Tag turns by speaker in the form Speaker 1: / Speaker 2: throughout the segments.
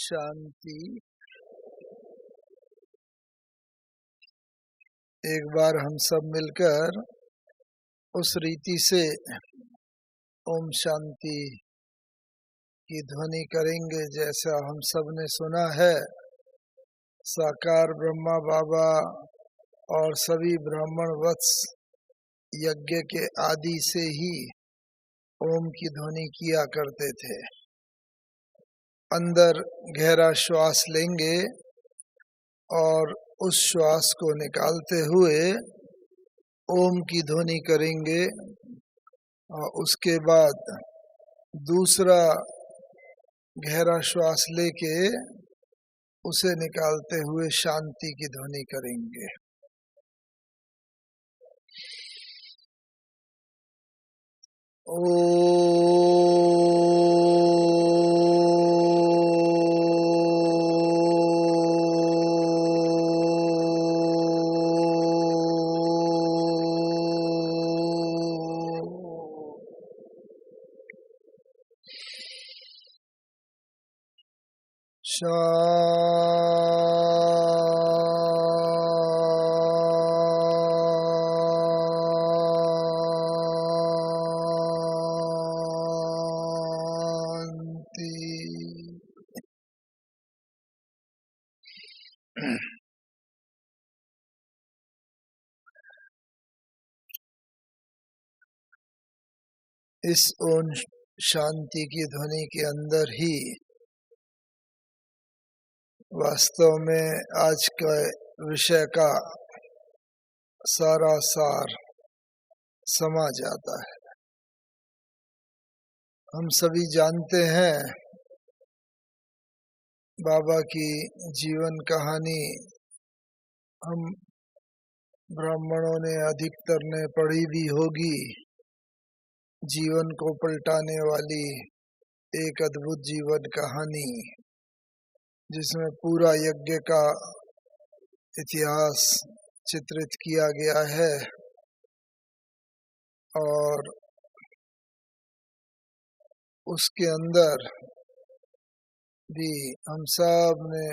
Speaker 1: शांति। एक बार हम सब मिलकर उस रीति से ओम शांति की ध्वनि करेंगे जैसा हम सब ने सुना है। साकार ब्रह्मा बाबा और सभी ब्राह्मण वत्स यज्ञ के आदि से ही ओम की ध्वनि किया करते थे। अंदर गहरा श्वास लेंगे और उस श्वास को निकालते हुए ओम की ध्वनि करेंगे और उसके बाद दूसरा गहरा श्वास लेके उसे निकालते हुए शांति की ध्वनि करेंगे। इस ओम शांति की ध्वनि के अंदर ही वास्तव में आज के विषय का सारा सार समा जाता है। हम सभी जानते हैं बाबा की जीवन कहानी हम ब्राह्मणों ने अधिकतर ने पढ़ी भी होगी। जीवन को पलटाने वाली एक अद्भुत जीवन कहानी जिसमें पूरा यज्ञ का इतिहास चित्रित किया गया है और उसके अंदर भी हम सब ने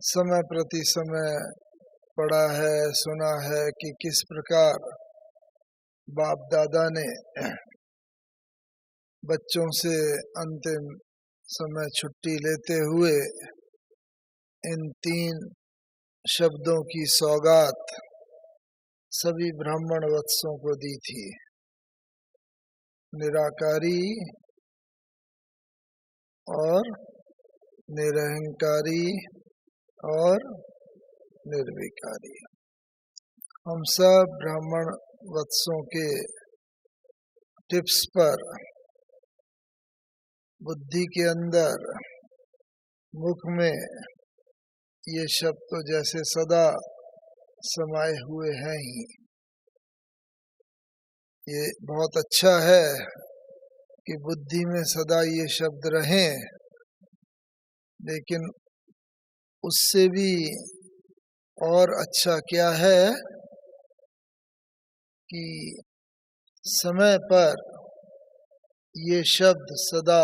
Speaker 1: समय प्रति समय पढ़ा है, सुना है कि किस प्रकार बाप दादा ने बच्चों से अंतिम समय छुट्टी लेते हुए इन 3 शब्दों की सौगात सभी ब्राह्मण वत्सों को दी थी। निराकारी और निरहंकारी और निर्विकारी। हम सब ब्राह्मण वत्सों के टिप्स पर बुद्धि के अंदर मुख में ये शब्द तो जैसे सदा समाये हुए हैं ही। ये बहुत अच्छा है कि बुद्धि में सदा ये शब्द रहें, लेकिन उससे भी और अच्छा क्या है कि समय पर ये शब्द सदा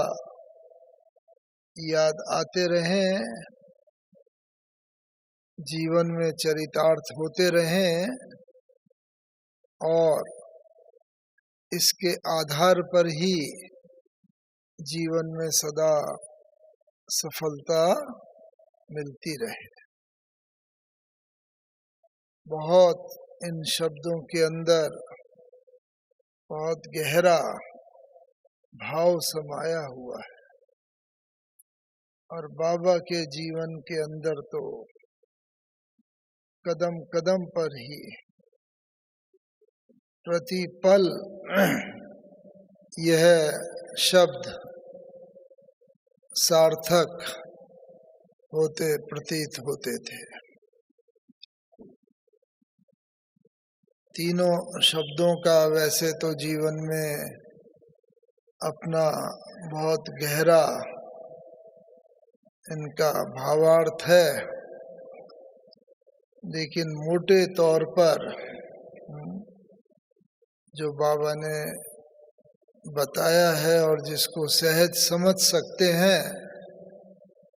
Speaker 1: याद आते रहें, जीवन में चरितार्थ होते रहें और इसके आधार पर ही जीवन में सदा सफलता मिलती रहे। बहुत इन शब्दों के अंदर बहुत गहरा भाव समाया हुआ है और बाबा के जीवन के अंदर तो कदम कदम पर ही प्रतिपल यह शब्द सार्थक होते प्रतीत होते थे। तीनों शब्दों का वैसे तो जीवन में अपना बहुत गहरा इनका भावार्थ है, लेकिन मोटे तौर पर जो बाबा ने बताया है और जिसको सहज समझ सकते हैं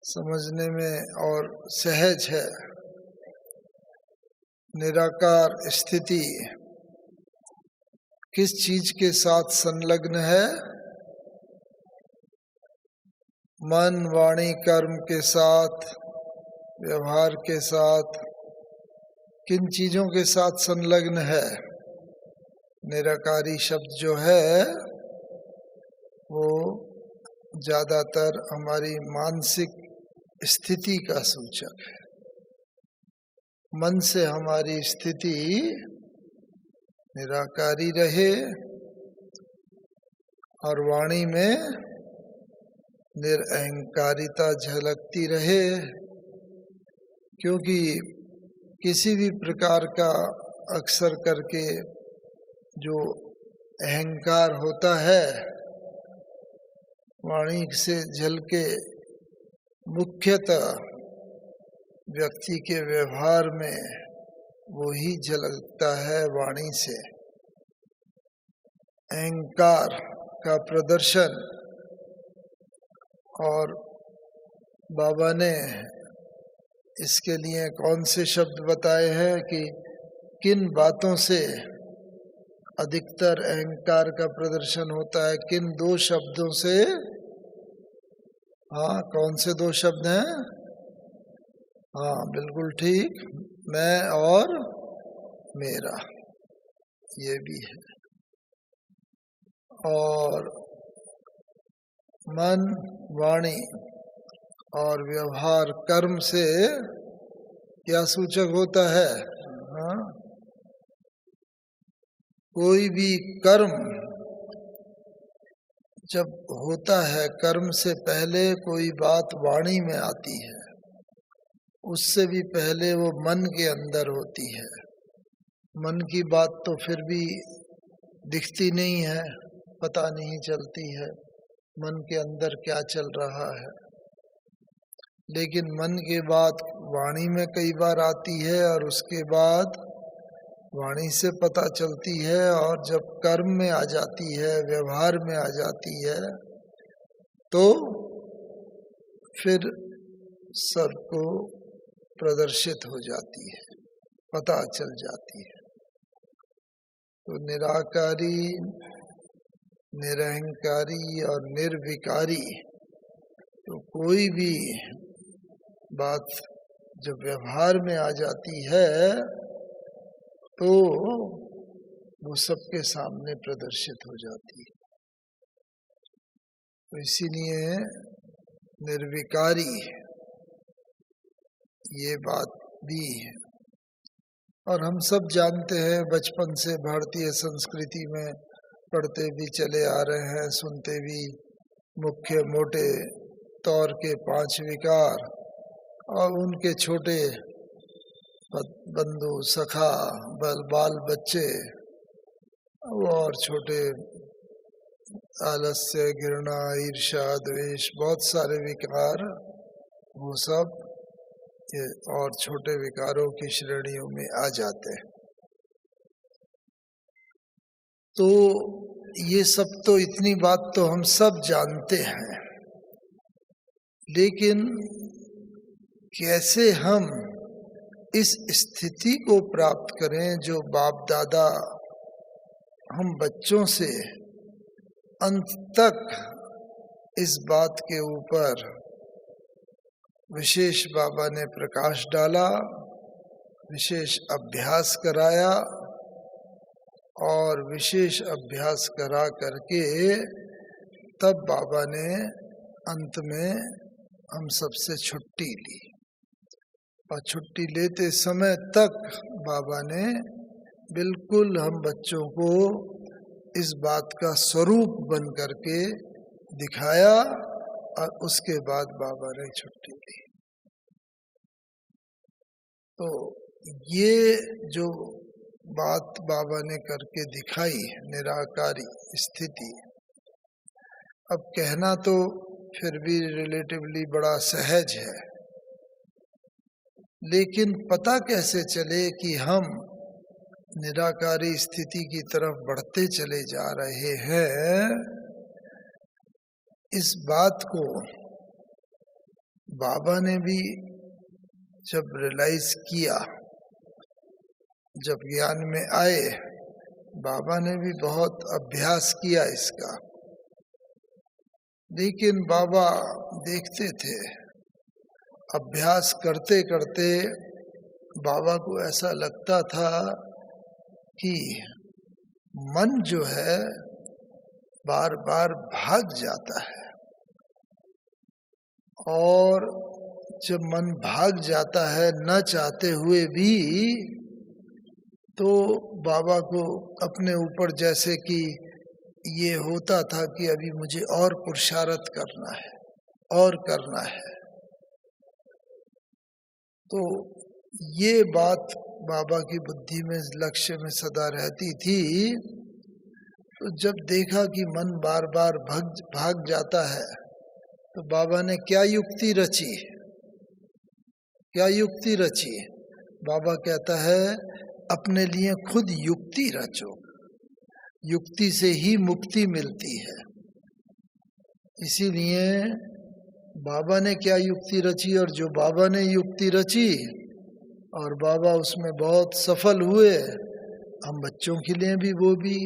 Speaker 1: समझने में और सहज है। निराकार स्थिति किस चीज के साथ संलग्न है? मन, वाणी, कर्म के साथ, व्यवहार के साथ, किन चीजों के साथ संलग्न है? निराकारी शब्द जो है वो ज्यादातर हमारी मानसिक स्थिति का सूचक है। मन से हमारी स्थिति निराकारी रहे और वाणी में निरअहंकारिता झलकती रहे, क्योंकि किसी भी प्रकार का अक्सर करके जो अहंकार होता है वाणी से झलके मुख्यतः व्यक्ति के व्यवहार में वो ही झलकता है। वाणी से अहंकार का प्रदर्शन। और बाबा ने इसके लिए कौन से शब्द बताए हैं कि किन बातों से अधिकतर अहंकार का प्रदर्शन होता है, किन दो शब्दों से? हाँ, कौन से दो शब्द हैं? हाँ, बिल्कुल ठीक, मैं और मेरा, ये भी है। और मन, वाणी और व्यवहार, कर्म से क्या सूचक होता है? हाँ, कोई भी कर्म जब होता है, कर्म से पहले कोई बात वाणी में आती है, उससे भी पहले वो मन के अंदर होती है। मन की बात तो फिर भी दिखती नहीं है, पता नहीं चलती है मन के अंदर क्या चल रहा है, लेकिन मन की बात वाणी में कई बार आती है और उसके बाद वाणी से पता चलती है, और जब कर्म में आ जाती है, व्यवहार में आ जाती है, तो फिर सबको प्रदर्शित हो जाती है, पता चल जाती है। तो निराकारी, निरहंकारी और निर्विकारी, तो कोई भी बात जब व्यवहार में आ जाती है तो वो सबके सामने प्रदर्शित हो जाती है। तो इसीलिए निर्विकारी ये बात भी है। और हम सब जानते हैं, बचपन से भारतीय संस्कृति में पढ़ते भी चले आ रहे हैं, सुनते भी, मुख्य मोटे तौर के 5 विकार और उनके छोटे बंधु, सखा, बाल बच्चे और छोटे आलस्य, घृणा, ईर्ष्या, द्वेष, बहुत सारे विकार, वो सब ये और छोटे विकारों की श्रेणियों में आ जाते हैं। तो ये सब तो, इतनी बात तो हम सब जानते हैं, लेकिन कैसे हम इस स्थिति को प्राप्त करें जो बाप दादा हम बच्चों से अंत तक इस बात के ऊपर विशेष बाबा ने प्रकाश डाला, विशेष अभ्यास कराया, और विशेष अभ्यास करा करके तब बाबा ने अंत में हम सबसे छुट्टी ली। और छुट्टी लेते समय तक बाबा ने बिल्कुल हम बच्चों को इस बात का स्वरूप बन करके दिखाया, और उसके बाद बाबा ने छुट्टी ली। तो ये जो बात बाबा ने करके दिखाई, निराकारी स्थिति, अब कहना तो फिर भी रिलेटिवली बड़ा सहज है, लेकिन पता कैसे चले कि हम निराकारी स्थिति की तरफ बढ़ते चले जा रहे हैं? इस बात को बाबा ने भी जब रियलाइज किया, जब ज्ञान में आए, बाबा ने भी बहुत अभ्यास किया इसका, लेकिन बाबा देखते थे, अभ्यास करते करते बाबा को ऐसा लगता था कि मन जो है बार बार भाग जाता है, और जब मन भाग जाता है न चाहते हुए भी, तो बाबा को अपने ऊपर जैसे कि ये होता था कि अभी मुझे और पुरुषार्थ करना है और करना है। तो ये बात बाबा की बुद्धि में, लक्ष्य में सदा रहती थी। तो जब देखा कि मन बार बार भाग जाता है, तो बाबा ने क्या युक्ति रची, क्या युक्ति रची? बाबा कहता है अपने लिए खुद युक्ति रचो, युक्ति से ही मुक्ति मिलती है। इसीलिए बाबा ने क्या युक्ति रची, और जो बाबा ने युक्ति रची और बाबा उसमें बहुत सफल हुए, हम बच्चों के लिए भी वो भी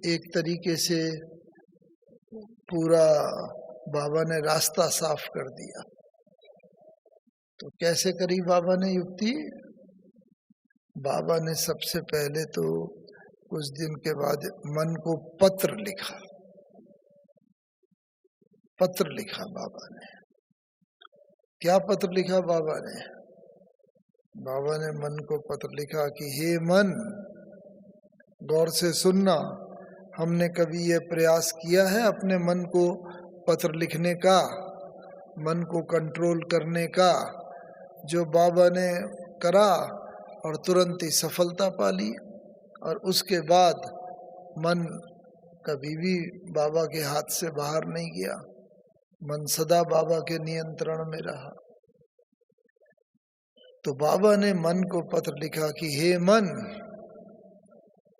Speaker 1: एक तरीके से पूरा बाबा ने रास्ता साफ कर दिया। तो कैसे करी बाबा ने युक्ति? बाबा ने सबसे पहले तो कुछ दिन के बाद मन को पत्र लिखा, पत्र लिखा बाबा ने। क्या पत्र लिखा बाबा ने? बाबा ने मन को पत्र लिखा कि हे मन, गौर से सुनना, हमने कभी ये प्रयास किया है अपने मन को पत्र लिखने का, मन को कंट्रोल करने का? जो बाबा ने करा और तुरंत ही सफलता पा ली, और उसके बाद मन कभी भी बाबा के हाथ से बाहर नहीं गया, मन सदा बाबा के नियंत्रण में रहा। तो बाबा ने मन को पत्र लिखा कि हे मन,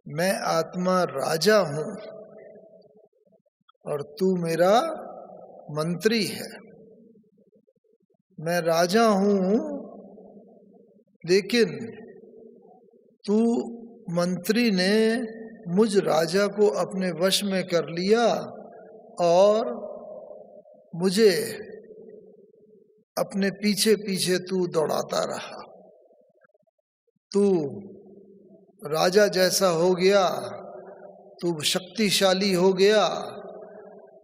Speaker 1: मैं आत्मा राजा हूं और तू मेरा मंत्री है। मैं राजा हूं, लेकिन तू मंत्री ने मुझ राजा को अपने वश में कर लिया और मुझे अपने पीछे पीछे तू दौड़ाता रहा। तू राजा जैसा हो गया, तू शक्तिशाली हो गया,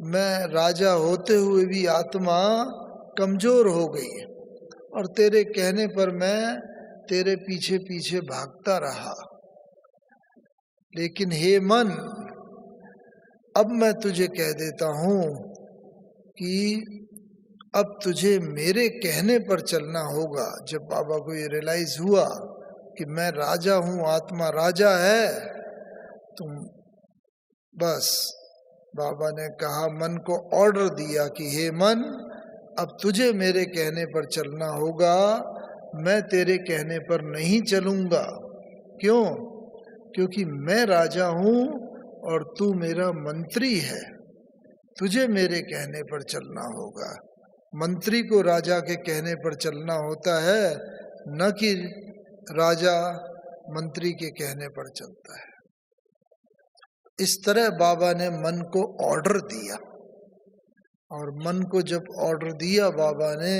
Speaker 1: मैं राजा होते हुए भी आत्मा कमजोर हो गई, और तेरे कहने पर मैं तेरे पीछे पीछे भागता रहा। लेकिन हे मन, अब मैं तुझे कह देता हूं कि अब तुझे मेरे कहने पर चलना होगा। जब बाबा को ये रियलाइज हुआ कि मैं राजा हूं, आत्मा राजा है, तो बस बाबा ने कहा, मन को ऑर्डर दिया कि हे मन, अब तुझे मेरे कहने पर चलना होगा, मैं तेरे कहने पर नहीं चलूंगा। क्यों? क्योंकि मैं राजा हूं और तू मेरा मंत्री है, तुझे मेरे कहने पर चलना होगा। मंत्री को राजा के कहने पर चलना होता है, न कि राजा मंत्री के कहने पर चलता है। इस तरह बाबा ने मन को ऑर्डर दिया, और मन को जब ऑर्डर दिया बाबा ने,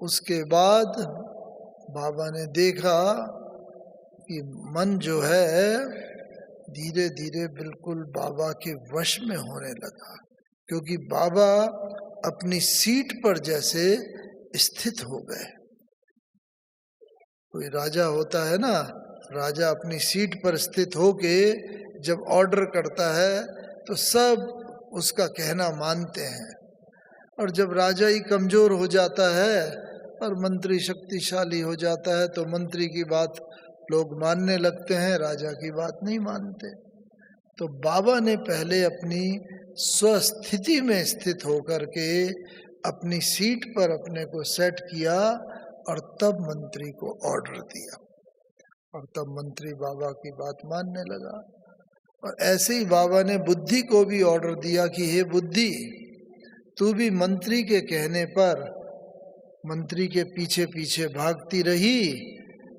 Speaker 1: उसके बाद बाबा ने देखा कि मन जो है धीरे धीरे बिल्कुल बाबा के वश में होने लगा, क्योंकि बाबा अपनी सीट पर जैसे स्थित हो गए। कोई राजा होता है ना, राजा अपनी सीट पर स्थित होके जब ऑर्डर करता है तो सब उसका कहना मानते हैं, और जब राजा ही कमजोर हो जाता है और मंत्री शक्तिशाली हो जाता है तो मंत्री की बात लोग मानने लगते हैं, राजा की बात नहीं मानते। तो बाबा ने पहले अपनी स्वस्थिति में स्थित होकर के अपनी सीट पर अपने को सेट किया, और तब मंत्री को ऑर्डर दिया, और तब मंत्री बाबा की बात मानने लगा। और ऐसे ही बाबा ने बुद्धि को भी ऑर्डर दिया कि हे बुद्धि, तू भी मंत्री के कहने पर मंत्री के पीछे पीछे भागती रही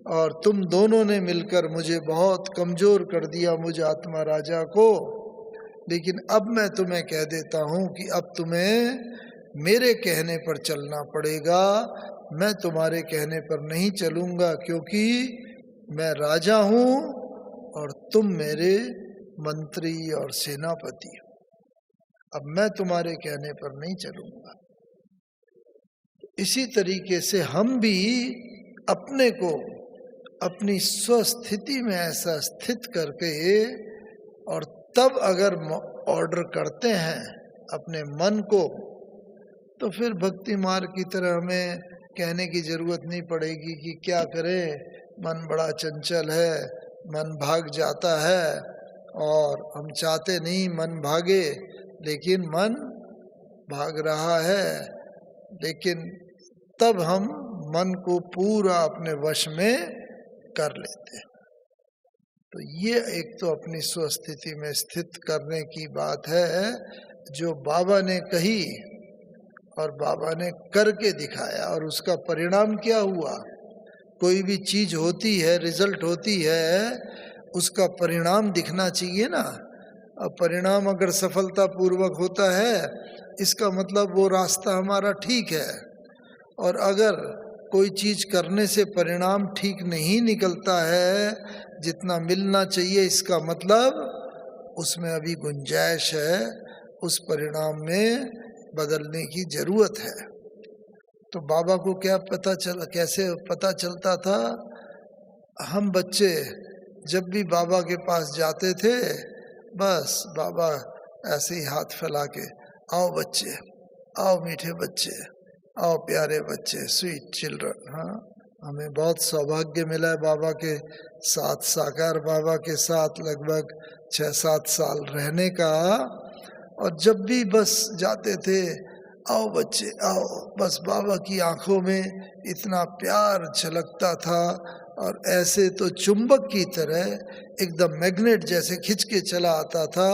Speaker 1: और तुम दोनों ने मिलकर मुझे बहुत कमजोर कर दिया, मुझ आत्मा राजा को। लेकिन अब मैं तुम्हें कह देता हूँ कि अब तुम्हें मेरे कहने पर चलना पड़ेगा, मैं तुम्हारे कहने पर नहीं चलूँगा, क्योंकि मैं राजा हूँ और तुम मेरे मंत्री और सेनापति हो। अब मैं तुम्हारे कहने पर नहीं चलूँगा। इसी तरीके से हम भी अपने को अपनी स्वस्थिति में ऐसा स्थित करके और तब अगर ऑर्डर करते हैं अपने मन को, तो फिर भक्ति मार्ग की तरह हमें कहने की जरूरत नहीं पड़ेगी कि क्या करें, मन बड़ा चंचल है, मन भाग जाता है और हम चाहते नहीं मन भागे, लेकिन मन भाग रहा है। लेकिन तब हम मन को पूरा अपने वश में कर लेते हैं। तो ये एक तो अपनी स्वस्थिति में स्थित करने की बात है जो बाबा ने कही और बाबा ने करके दिखाया। और उसका परिणाम क्या हुआ? कोई भी चीज होती है, रिजल्ट होती है, उसका परिणाम दिखना चाहिए ना। अब परिणाम अगर सफलता पूर्वक होता है, इसका मतलब वो रास्ता हमारा ठीक है। और अगर कोई चीज करने से परिणाम ठीक नहीं निकलता है जितना मिलना चाहिए, इसका मतलब उसमें अभी गुंजाइश है, उस परिणाम में बदलने की जरूरत है। तो बाबा को क्या पता चला, कैसे पता चलता था? हम बच्चे जब भी बाबा के पास जाते थे, बस बाबा ऐसे ही हाथ फैला के, आओ बच्चे, आओ मीठे बच्चे, आओ प्यारे बच्चे, स्वीट चिल्ड्रन। हाँ, हमें बहुत सौभाग्य मिला है बाबा के साथ, साकार बाबा के साथ लगभग 6-7 साल रहने का। और जब भी बस जाते थे, आओ बच्चे आओ, बस बाबा की आंखों में इतना प्यार झलकता था और ऐसे तो चुंबक की तरह एकदम मैग्नेट जैसे खिंच के चला आता था।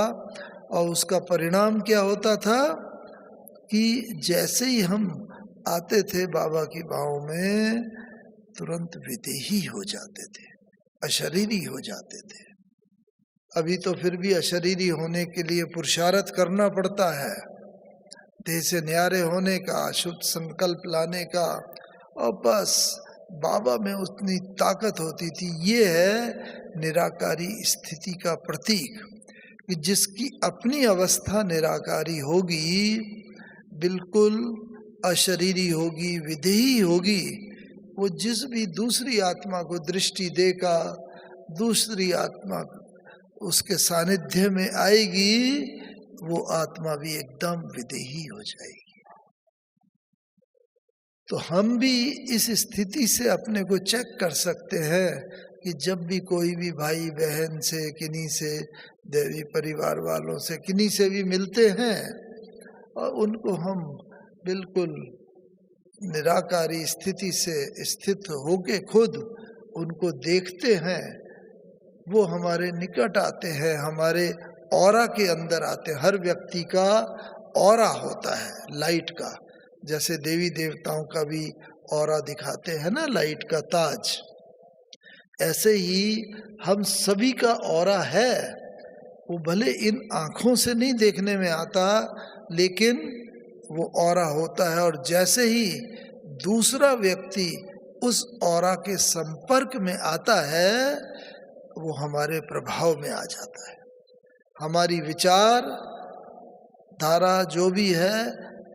Speaker 1: और उसका परिणाम क्या होता था कि जैसे ही हम आते थे बाबा की बाहों में, तुरंत विदेही हो जाते थे, अशरीरी हो जाते थे। अभी तो फिर भी अशरीरी होने के लिए पुरुषार्थ करना पड़ता है, देह से न्यारे होने का, शुद्ध संकल्प लाने का, और बस बाबा में उतनी ताकत होती थी। ये है निराकारी स्थिति का प्रतीक कि जिसकी अपनी अवस्था निराकारी होगी, बिल्कुल अशरीरी होगी, विदेही होगी, वो जिस भी दूसरी आत्मा को दृष्टि देगा, दूसरी आत्मा उसके सानिध्य में आएगी, वो आत्मा भी एकदम विदेही हो जाएगी। तो हम भी इस स्थिति से अपने को चेक कर सकते हैं कि जब भी कोई भी भाई बहन से, किन्हीं से, देवी परिवार वालों से, किन्हीं से भी मिलते हैं और उनको हम बिल्कुल निराकारी स्थिति से स्थित होके खुद उनको देखते हैं, वो हमारे निकट आते हैं, हमारे ऑरा के अंदर आते हैं। हर व्यक्ति का ऑरा होता है लाइट का, जैसे देवी देवताओं का भी ऑरा दिखाते हैं ना, लाइट का ताज। ऐसे ही हम सभी का ऑरा है, वो भले इन आँखों से नहीं देखने में आता, लेकिन वो ऑरा होता है। और जैसे ही दूसरा व्यक्ति उस ऑरा के संपर्क में आता है, वो हमारे प्रभाव में आ जाता है। हमारी विचार धारा जो भी है,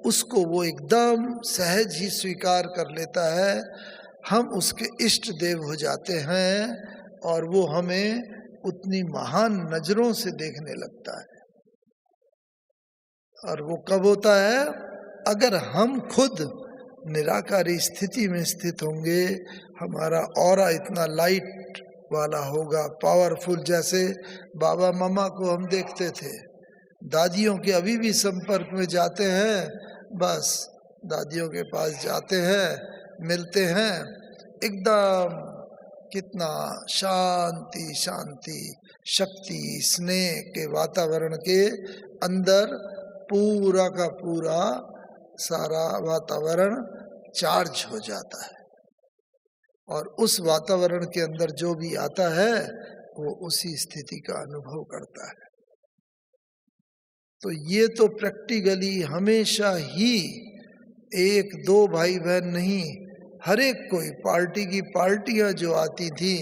Speaker 1: उसको वो एकदम सहज ही स्वीकार कर लेता है। हम उसके इष्ट देव हो जाते हैं और वो हमें उतनी महान नजरों से देखने लगता है। और वो कब होता है? अगर हम खुद निराकारी स्थिति में स्थित होंगे, हमारा ऑरा इतना लाइट वाला होगा, पावरफुल। जैसे बाबा मामा को हम देखते थे, दादियों के अभी भी संपर्क में जाते हैं, बस दादियों के पास जाते हैं, मिलते हैं, एकदम कितना शांति शांति, शक्ति, स्नेह के वातावरण के अंदर पूरा का पूरा सारा वातावरण चार्ज हो जाता है और उस वातावरण के अंदर जो भी आता है वो उसी स्थिति का अनुभव करता है। तो ये तो प्रैक्टिकली हमेशा ही एक दो भाई बहन नहीं, हर एक कोई पार्टी की पार्टियां जो आती थी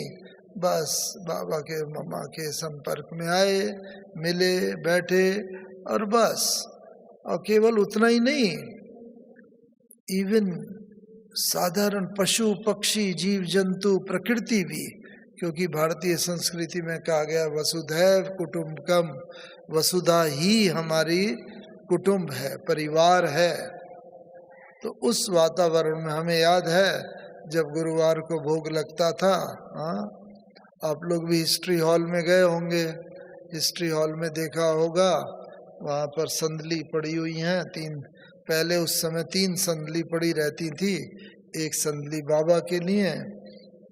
Speaker 1: बस बाबा के मम्मा के संपर्क में आए, मिले, बैठे और बस। और केवल उतना ही नहीं, इवन साधारण पशु पक्षी जीव जंतु प्रकृति भी, क्योंकि भारतीय संस्कृति में कहा गया वसुधैव कुटुंबकम, वसुधा ही हमारी कुटुंब है, परिवार है। तो उस वातावरण में हमें याद है जब गुरुवार को भोग लगता था, आप लोग भी हिस्ट्री हॉल में गए होंगे, हिस्ट्री हॉल में देखा होगा, वहाँ पर संदली पड़ी हुई हैं तीन, पहले उस समय 3 संदली पड़ी रहती थी, एक संदली बाबा के लिए,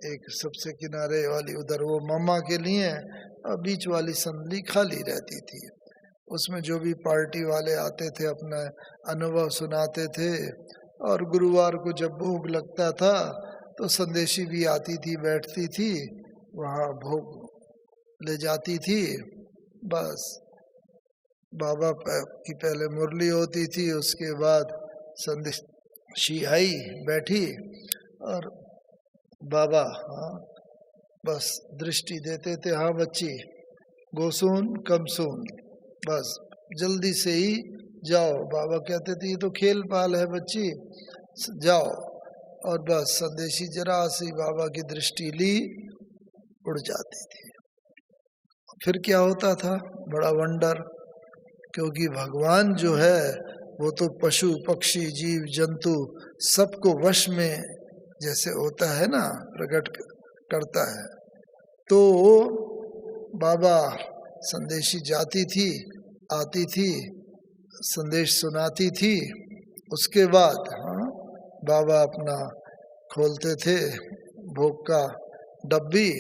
Speaker 1: एक सबसे किनारे वाली उधर वो मम्मा के लिए, और बीच वाली संदली खाली रहती थी। उसमें जो भी पार्टी वाले आते थे अपना अनुभव सुनाते थे। और गुरुवार को जब भोग लगता था तो संदेशी भी आती थी, बैठती थी, वहाँ भोग ले जाती थी। बस बाबा की पहले मुरली होती थी, उसके बाद संदेशी आई, बैठी और बाबा बस दृष्टि देते थे, हाँ बच्ची गोसून कमसून, बस जल्दी से ही जाओ। बाबा कहते थे ये तो खेल पाल है बच्ची, जाओ। और बस संदेशी जरा सी बाबा की दृष्टि ली, उड़ जाती थी। फिर क्या होता था, बड़ा वंडर, क्योंकि भगवान जो है वो तो पशु पक्षी जीव जंतु सबको वश में जैसे होता है ना, प्रकट करता है। तो बाबा संदेशी जाती थी, आती थी, संदेश सुनाती थी, उसके बाद बाबा अपना खोलते थे भोग का डब्बी,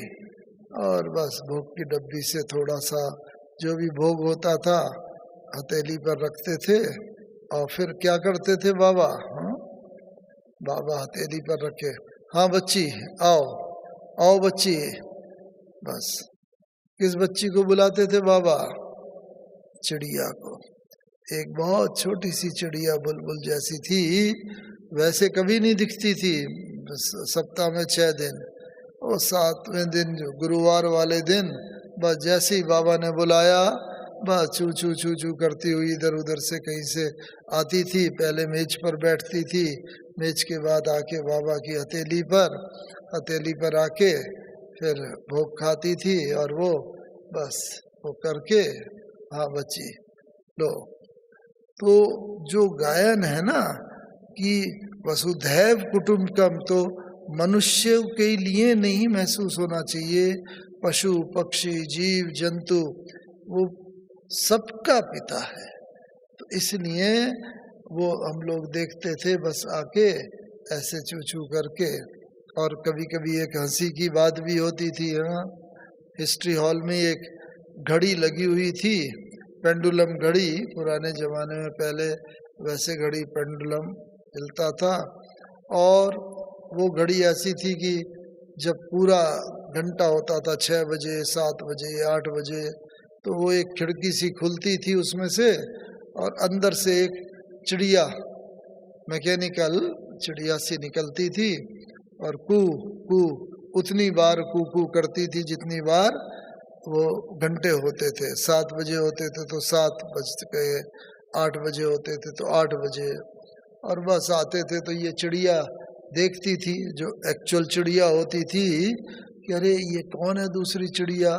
Speaker 1: और बस भोग की डब्बी से थोड़ा सा जो भी भोग होता था हथेली पर रखते थे। और फिर क्या करते थे बाबा, बाबा हथेली पर रखे, हाँ बच्ची आओ, आओ बच्ची। बस किस बच्ची को बुलाते थे बाबा, चिड़िया को। एक बहुत छोटी सी चिड़िया बुलबुल जैसी थी, वैसे कभी नहीं दिखती थी, सप्ताह में 6 दिन, और 7वें दिन जो गुरुवार वाले दिन बस जैसे ही बाबा ने बुलाया बस चू चू चू चू करती हुई इधर उधर से कहीं से आती थी। पहले मेज पर बैठती थी, मेज के बाद आके बाबा की हथेली पर आके फिर भोग खाती थी, और वो बस वो करके, हाँ बच्ची लो। तो जो गायन है ना कि वसुधैव कुटुंबकम, तो मनुष्य के लिए नहीं महसूस होना चाहिए, पशु पक्षी जीव जंतु वो सबका पिता है। तो इसलिए वो हम लोग देखते थे बस आके ऐसे चू चू करके। और कभी कभी एक हंसी की बात भी होती थी, हिस्ट्री हॉल में एक घड़ी लगी हुई थी, पेंडुलम घड़ी, पुराने जमाने में पहले वैसे घड़ी पेंडुलम हिलता था। और वो घड़ी ऐसी थी कि जब पूरा घंटा होता था 6 बजे 7 बजे 8 बजे, तो वो एक खिड़की सी खुलती थी उसमें से, और अंदर से एक चिड़िया, मैकेनिकल चिड़िया सी निकलती थी, और कू कू उतनी बार कू कू करती थी जितनी बार वो घंटे होते थे। 7 बजे होते थे तो 7 बज गए, 8 बजे होते थे तो 8 बजे। और बस आते थे तो ये चिड़िया देखती थी, जो एक्चुअल चिड़िया होती थी, कि अरे ये कौन है दूसरी चिड़िया,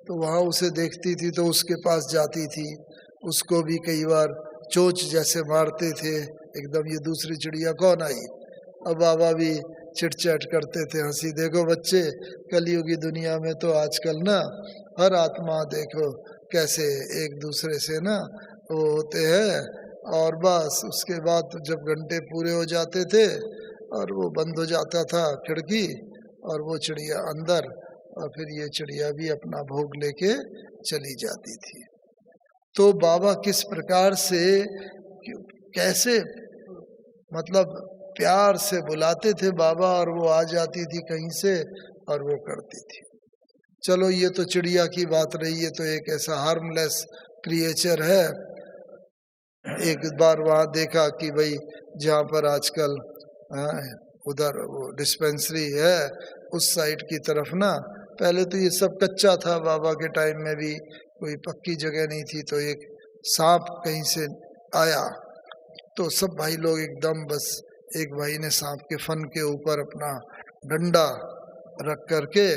Speaker 1: तो वहाँ उसे देखती थी तो उसके पास जाती थी, उसको भी कई बार चोंच जैसे मारते थे एकदम, ये दूसरी चिड़िया कौन आई। अब बाबा भी चिटचैट करते थे, हंसी। देखो बच्चे, कलयुगी दुनिया में तो आजकल ना हर आत्मा देखो कैसे एक दूसरे से ना वो होते हैं। और बस उसके बाद जब घंटे पूरे हो जाते थे और वो बंद हो जाता था खिड़की, और वो चिड़िया अंदर, और फिर ये चिड़िया भी अपना भोग लेके चली जाती थी। तो बाबा किस प्रकार से, कैसे, मतलब प्यार से बुलाते थे बाबा और वो आ जाती थी कहीं से और वो करती थी। चलो ये तो चिड़िया की बात रही, है तो एक ऐसा हार्मलेस क्रिएचर है। एक बार वहाँ देखा कि भाई जहाँ पर आजकल उधर वो डिस्पेंसरी है उस साइड की तरफ ना, पहले तो ये सब कच्चा था, बाबा के टाइम में भी कोई पक्की जगह नहीं थी, तो एक सांप कहीं से आया तो सब भाई लोग एकदम, बस एक भाई ने सांप के फन के ऊपर अपना डंडा रख करके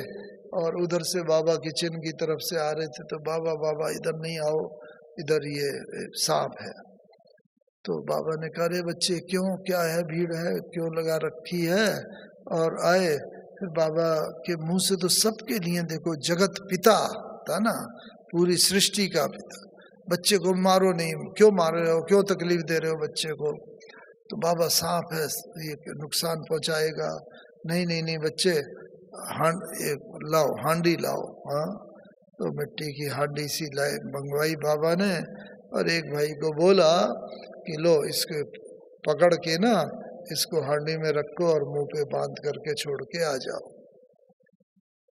Speaker 1: और उधर से बाबा किचन की तरफ से आ रहे थे, तो बाबा बाबा इधर नहीं आओ, इधर ये सांप है। तो बाबा ने कहा, रे बच्चे क्यों, क्या है, भीड़ है क्यों लगा रखी है, और आए। फिर बाबा के मुंह से तो सबके लिए, देखो जगत पिता था ना, पूरी सृष्टि का पिता, बच्चे को मारो नहीं, क्यों मार रहे हो, क्यों तकलीफ दे रहे हो बच्चे को। तो बाबा सांप है, ये नुकसान पहुंचाएगा, नहीं नहीं नहीं बच्चे, लाओ हांडी लाओ। हाँ, तो मिट्टी की हांडी सी लाए, मंगवाई बाबा ने, और एक भाई को बोला कि लो इसके पकड़ के ना इसको हांडी में रखो और मुंह पे बांध करके छोड़ के आ जाओ।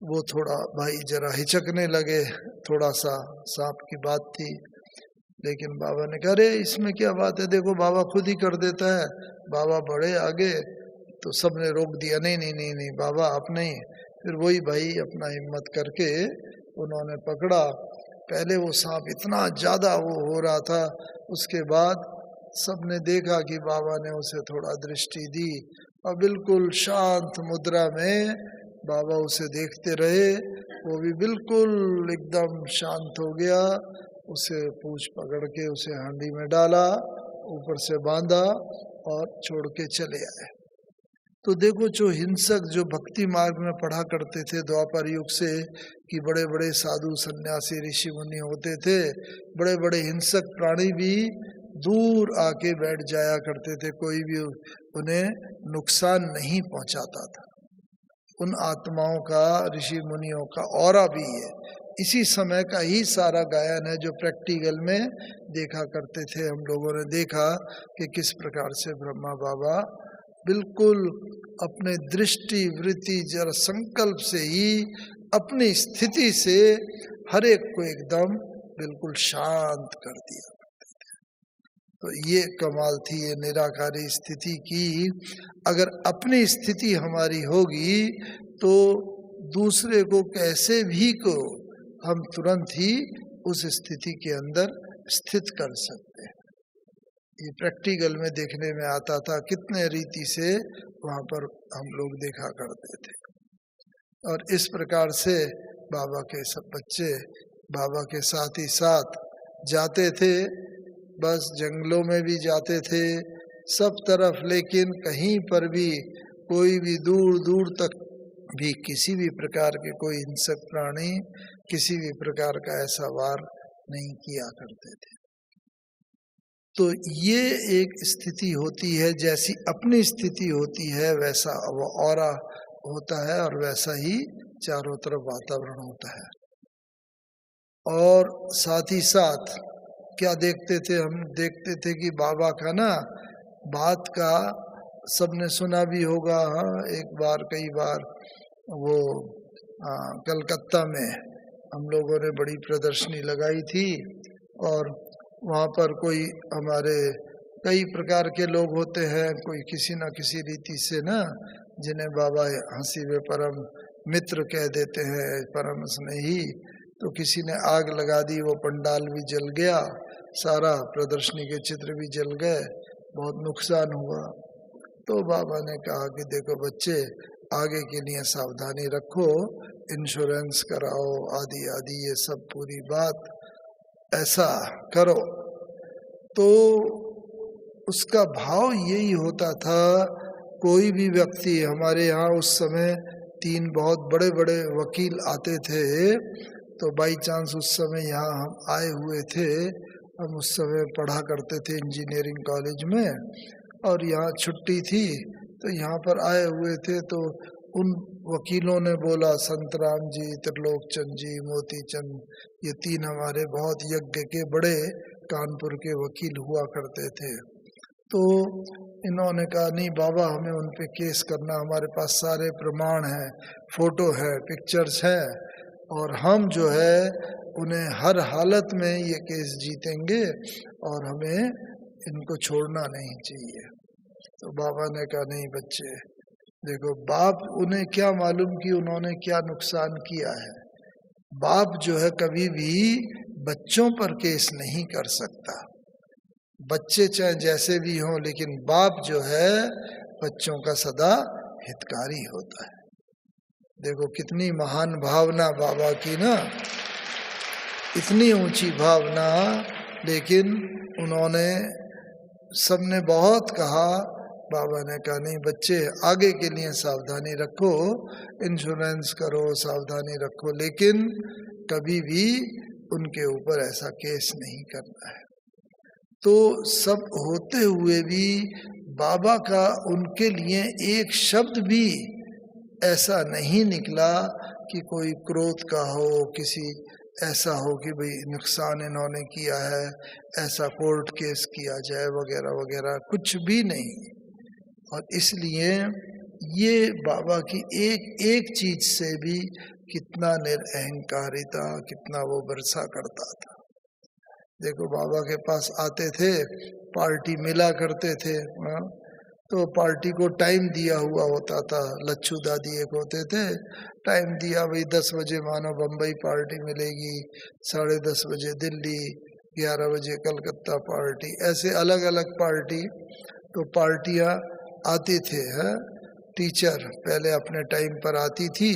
Speaker 1: वो थोड़ा भाई जरा हिचकने लगे, थोड़ा सा सांप की बात थी, लेकिन बाबा ने कहा, अरे इसमें क्या बात है, देखो बाबा खुद ही कर देता है। बाबा बढ़े आगे तो सबने रोक दिया, नहीं नहीं नहीं नहीं बाबा आप नहीं। फिर वही भाई अपना हिम्मत करके उन्होंने पकड़ा। पहले वो सांप इतना ज्यादा वो हो रहा था, उसके बाद सबने देखा कि बाबा ने उसे थोड़ा दृष्टि दी और बिल्कुल शांत मुद्रा में बाबा उसे देखते रहे। वो भी बिल्कुल एकदम शांत हो गया, उसे पूंछ पकड़ के उसे हांडी में डाला, ऊपर से बांधा और छोड़ के चले आए। तो देखो जो हिंसक, जो भक्ति मार्ग में पढ़ा करते थे द्वापर युग से कि बड़े बड़े साधु सन्यासी ऋषि मुनि होते थे, बड़े बड़े हिंसक प्राणी भी दूर आके बैठ जाया करते थे, कोई भी उन्हें नुकसान नहीं पहुंचाता था। उन आत्माओं का, ऋषि मुनियों का ऑरा भी है। इसी समय का ही सारा गायन है जो प्रैक्टिकल में देखा करते थे। हम लोगों ने देखा कि किस प्रकार से ब्रह्मा बाबा बिल्कुल अपने दृष्टि वृत्ति जरा संकल्प से ही अपनी स्थिति से हर एक को एकदम बिल्कुल शांत कर दिया। तो ये कमाल थी ये निराकारी स्थिति की। अगर अपनी स्थिति हमारी होगी तो दूसरे को कैसे भी को हम तुरंत ही उस स्थिति के अंदर स्थित कर सकते हैं। ये प्रैक्टिकल में देखने में आता था, कितने रीति से वहाँ पर हम लोग देखा करते थे। और इस प्रकार से बाबा के सब बच्चे बाबा के साथ ही साथ जाते थे, बस जंगलों में भी जाते थे, सब तरफ, लेकिन कहीं पर भी कोई भी दूर दूर तक भी किसी भी प्रकार के कोई हिंसक प्राणी किसी भी प्रकार का ऐसा वार नहीं किया करते थे। तो ये एक स्थिति होती है, जैसी अपनी स्थिति होती है वैसा वो ऑरा होता है और वैसा ही चारों तरफ वातावरण होता है। और साथ ही साथ क्या देखते थे, हम देखते थे कि बाबा का ना बात का सबने सुना भी होगा। एक बार, कई बार वो कलकत्ता में हम लोगों ने बड़ी प्रदर्शनी लगाई थी और वहाँ पर कोई हमारे कई प्रकार के लोग होते हैं, कोई किसी न किसी रीति से ना, जिन्हें बाबा हंसी में परम मित्र कह देते हैं, परम स्नेही। तो किसी ने आग लगा दी, वो पंडाल भी जल गया, सारा प्रदर्शनी के चित्र भी जल गए, बहुत नुकसान हुआ। तो बाबा ने कहा कि देखो बच्चे, आगे के लिए सावधानी रखो, इंश्योरेंस कराओ, आदि आदि ये सब पूरी बात ऐसा करो। तो उसका भाव यही होता था। कोई भी व्यक्ति, हमारे यहाँ उस समय 3 बहुत बड़े बड़े वकील आते थे, तो बाई चांस उस समय यहाँ हम आए हुए थे, हम उस समय पढ़ा करते थे इंजीनियरिंग कॉलेज में, और यहाँ छुट्टी थी तो यहाँ पर आए हुए थे। तो उन वकीलों ने बोला, संतराम जी, त्रिलोकचंद जी, मोती चंद, ये 3 हमारे बहुत यज्ञ के बड़े कानपुर के वकील हुआ करते थे। तो इन्होंने कहा नहीं बाबा, हमें उन पे केस करना, हमारे पास सारे प्रमाण हैं, फोटो है, पिक्चर्स है, और हम जो है उन्हें हर हालत में ये केस जीतेंगे और हमें इनको छोड़ना नहीं चाहिए। तो बाबा ने कहा नहीं बच्चे, देखो बाप, उन्हें क्या मालूम कि उन्होंने क्या नुकसान किया है। बाप जो है कभी भी बच्चों पर केस नहीं कर सकता, बच्चे चाहे जैसे भी हों, लेकिन बाप जो है बच्चों का सदा हितकारी होता है। देखो कितनी महान भावना बाबा की ना, इतनी ऊंची भावना, लेकिन उन्होंने, सबने बहुत कहा, बाबा ने कहा नहीं बच्चे, आगे के लिए सावधानी रखो, इंश्योरेंस करो, सावधानी रखो, लेकिन कभी भी उनके ऊपर ऐसा केस नहीं करना है। तो सब होते हुए भी बाबा का उनके लिए एक शब्द भी ऐसा नहीं निकला कि कोई क्रोध का हो, किसी ऐसा हो कि भाई नुकसान इन्होंने किया है, ऐसा कोर्ट केस किया जाए वगैरह वगैरह, कुछ भी नहीं। और इसलिए ये बाबा की एक एक चीज से भी कितना निरअहंकारिता, कितना वो बरसा करता था। देखो बाबा के पास आते थे, पार्टी मिला करते थे, तो पार्टी को टाइम दिया हुआ होता था। लच्छू दादी एक होते थे, टाइम दिया, भाई 10 बजे मानो बम्बई पार्टी मिलेगी, 10:30 बजे दिल्ली, 11 बजे कलकत्ता पार्टी, ऐसे अलग अलग पार्टी। तो पार्टियां आती थे, है टीचर पहले अपने टाइम पर आती थी,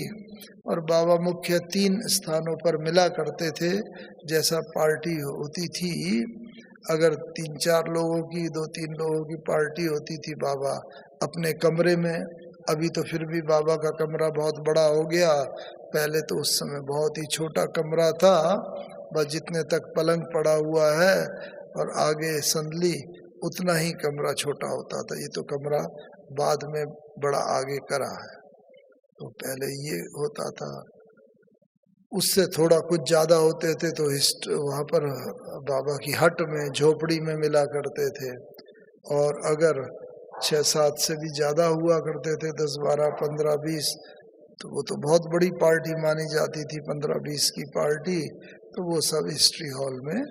Speaker 1: और बाबा मुख्य 3 स्थानों पर मिला करते थे। जैसा पार्टी होती थी, अगर 3-4 लोगों की, 2-3 लोगों की पार्टी होती थी, बाबा अपने कमरे में, अभी तो फिर भी बाबा का कमरा बहुत बड़ा हो गया, पहले तो उस समय बहुत ही छोटा कमरा था, बस जितने तक पलंग पड़ा हुआ है और आगे संदली, उतना ही कमरा छोटा होता था। ये तो कमरा बाद में बड़ा आगे करा है, तो पहले ये होता था। उससे थोड़ा कुछ ज्यादा होते थे तो वहाँ पर बाबा की हट में, झोपड़ी में मिला करते थे। और अगर 6-7 से भी ज्यादा हुआ करते थे, 10, 12, 15, 20, तो वो तो बहुत बड़ी पार्टी मानी जाती थी। 15-20 की पार्टी, तो वो सब हिस्ट्री हॉल में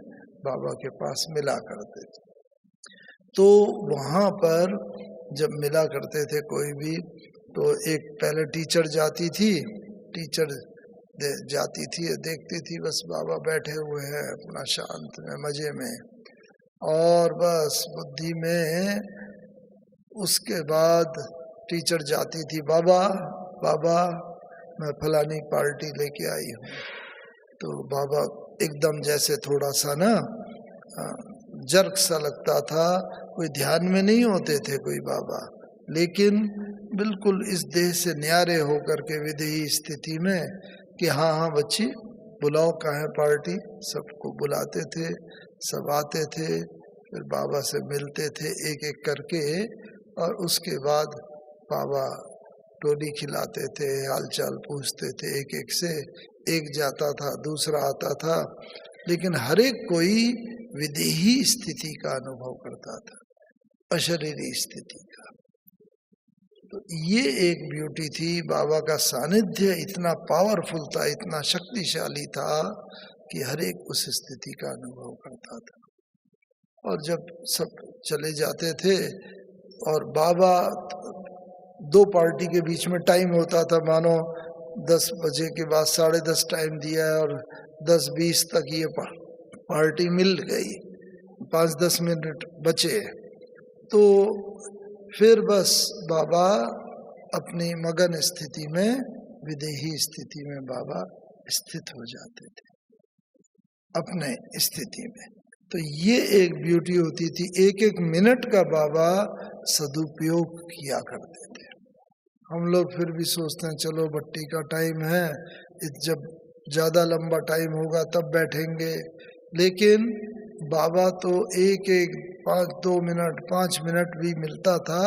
Speaker 1: बाबा के पास मिला करते थे। तो वहाँ पर जब मिला करते थे कोई भी, तो एक पहले टीचर जाती थी, टीचर जाती थी, देखती थी बस बाबा बैठे हुए हैं अपना शांत में, मजे में, और बस बुद्धि में। उसके बाद टीचर जाती थी, बाबा बाबा मैं फलानी पार्टी लेके आई हूँ। तो बाबा एकदम जैसे थोड़ा सा ना जर्क सा लगता था, कोई ध्यान में नहीं होते थे कोई बाबा, लेकिन बिल्कुल इस देह से न्यारे होकर के विदेही स्थिति में कि हाँ हाँ बच्ची बुलाओ, कहाँ है पार्टी, सबको बुलाते थे, सब आते थे, फिर बाबा से मिलते थे एक एक करके, और उसके बाद बाबा टोली खिलाते थे, हालचाल पूछते थे, एक एक से, एक जाता था दूसरा आता था, लेकिन हर एक कोई विदेही स्थिति का अनुभव करता था, अशरीरी स्थिति का। तो ये एक ब्यूटी थी, बाबा का सानिध्य इतना पावरफुल था, इतना शक्तिशाली था कि हर एक उस स्थिति का अनुभव करता था। और जब सब चले जाते थे और बाबा, 2 पार्टी के बीच में टाइम होता था, मानो 10 बजे के बाद 10:30 टाइम दिया है और 10:20 तक ये पार्टी मिल गई, 5-10 मिनट बचे, तो फिर बस बाबा अपनी मगन स्थिति में, विदेही स्थिति में बाबा स्थित हो जाते थे अपने स्थिति में। तो ये एक ब्यूटी होती थी, एक एक मिनट का बाबा सदुपयोग किया करते थे। हम लोग फिर भी सोचते हैं चलो बट्टी का टाइम है, जब ज्यादा लंबा टाइम होगा तब बैठेंगे, लेकिन बाबा तो एक एक 2 मिनट 5 मिनट भी मिलता था,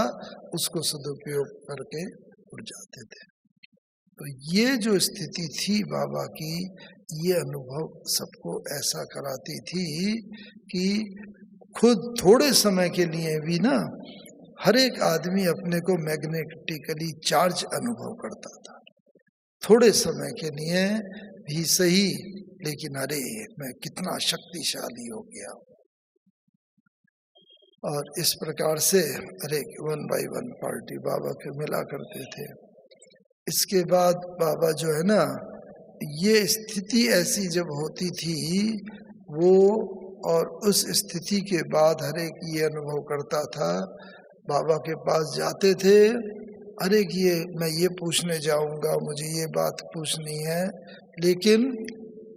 Speaker 1: उसको सदुपयोग करके उड़ जाते थे। तो ये जो स्थिति थी बाबा की, ये अनुभव सबको ऐसा कराती थी कि खुद थोड़े समय के लिए भी ना हर एक आदमी अपने को मैग्नेटिकली चार्ज अनुभव करता था, थोड़े समय के लिए भी सही, लेकिन अरे मैं कितना शक्तिशाली हो गया। और इस प्रकार से अरे 1 बाय 1 पार्टी बाबा के मिला करते थे। इसके बाद बाबा जो है ना, ये स्थिति ऐसी जब होती थी वो, और उस स्थिति के बाद हर एक ये अनुभव करता था, बाबा के पास जाते थे, अरे ये मैं ये पूछने जाऊंगा, मुझे ये बात पूछनी है, लेकिन